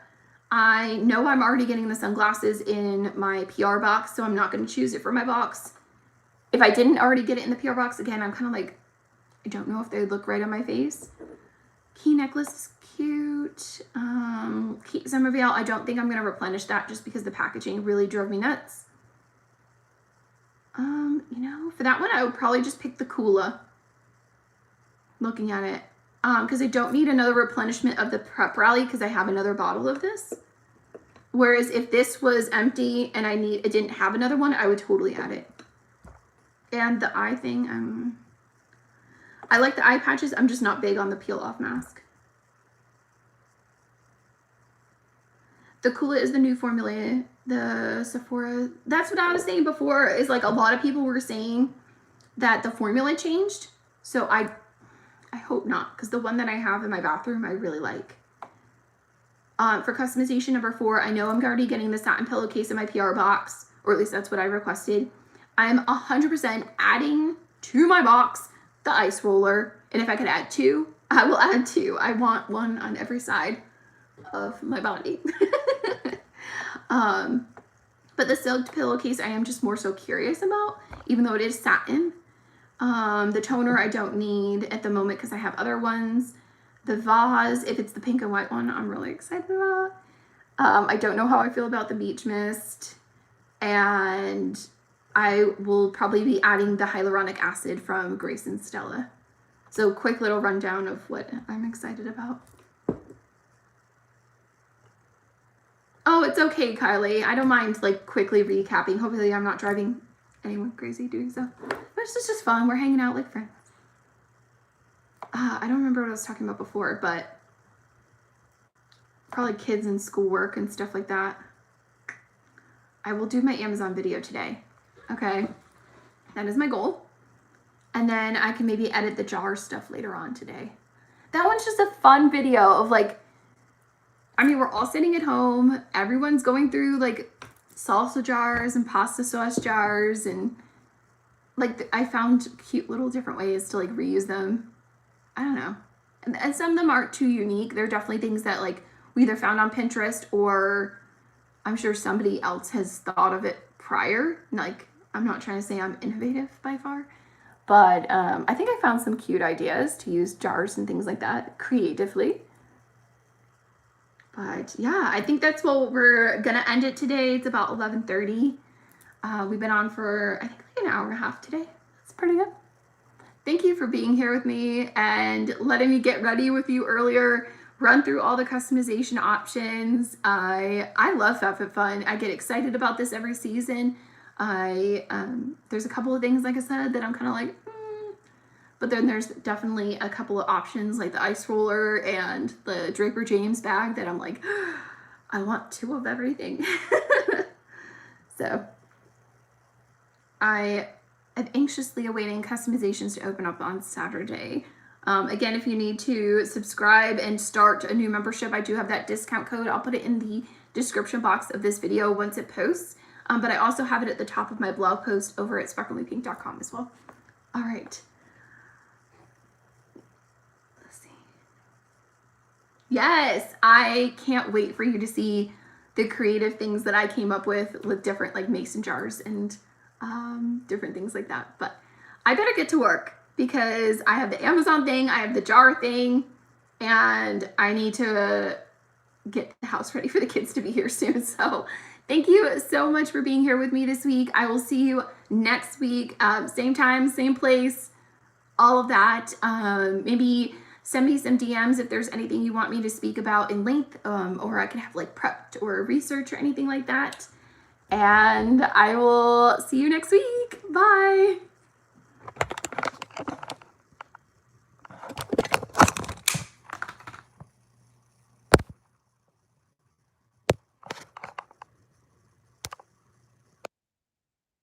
I know I'm already getting the sunglasses in my PR box, so I'm not going to choose it for my box. If I didn't already get it in the PR box, again, I'm kind of like, I don't know if they look right on my face. Key necklace is cute. Somerville, I don't think I'm going to replenish that just because the packaging really drove me nuts. You know, for that one, I would probably just pick the Kula. Looking at it. Because I don't need another replenishment of the Prep Rally because I have another bottle of this. Whereas if this was empty and it didn't have another one, I would totally add it. And the eye thing, I like the eye patches. I'm just not big on the peel off mask. The Kula is the new formula. The Sephora, that's what I was saying before, is like a lot of people were saying that the formula changed. So I hope not, because the one that I have in my bathroom I really like. For customization number 4, I know I'm already getting the satin pillowcase in my PR box, or at least that's what I requested. I'm 100% adding to my box the ice roller, and if I could add 2, I will add 2. I want one on every side of my body. But the silk pillowcase I am just more so curious about, even though it is satin. The toner I don't need at the moment because I have other ones. The vase, if it's the pink and white one, I'm really excited about. I don't know how I feel about the beach mist. And I will probably be adding the hyaluronic acid from Grace and Stella. So quick little rundown of what I'm excited about. Oh, it's okay, Kylie. I don't mind like quickly recapping. Hopefully I'm not driving anyone crazy doing so. But it's just fun. We're hanging out like friends. I don't remember what I was talking about before, but probably kids and schoolwork and stuff like that. I will do my Amazon video today. Okay. That is my goal. And then I can maybe edit the jar stuff later on today. that one's just a fun video of like, I mean, we're all sitting at home. Everyone's going through like salsa jars and pasta sauce jars, and like I found cute little different ways to like reuse them. I don't know. And some of them aren't too unique. They're definitely things that like we either found on Pinterest or I'm sure somebody else has thought of it prior. Like, I'm not trying to say I'm innovative by far, but I think I found some cute ideas to use jars and things like that creatively. But yeah, I think that's what we're gonna end it today. It's about 11:30. We've been on for, I think, like an hour and a half today. That's pretty good. Thank you for being here with me and letting me get ready with you earlier, run through all the customization options. I love FabFitFun. I get excited about this every season. There's a couple of things, like I said, that I'm kind of like, but then there's definitely a couple of options like the ice roller and the Draper James bag that I'm like, I want 2 of everything. So I am anxiously awaiting customizations to open up on Saturday. Again, if you need to subscribe and start a new membership, I do have that discount code. I'll put it in the description box of this video once it posts. But I also have it at the top of my blog post over at sparklypink.com as well. All right. Let's see. Yes, I can't wait for you to see the creative things that I came up with different like mason jars and different things like that. But I better get to work because I have the Amazon thing, I have the jar thing, and I need to get the house ready for the kids to be here soon. So thank you so much for being here with me this week. I will see you next week, same time, same place, all of that. Maybe send me some DMs if there's anything you want me to speak about in length, or I can have like prepped or research or anything like that. And I will see you next week. Bye.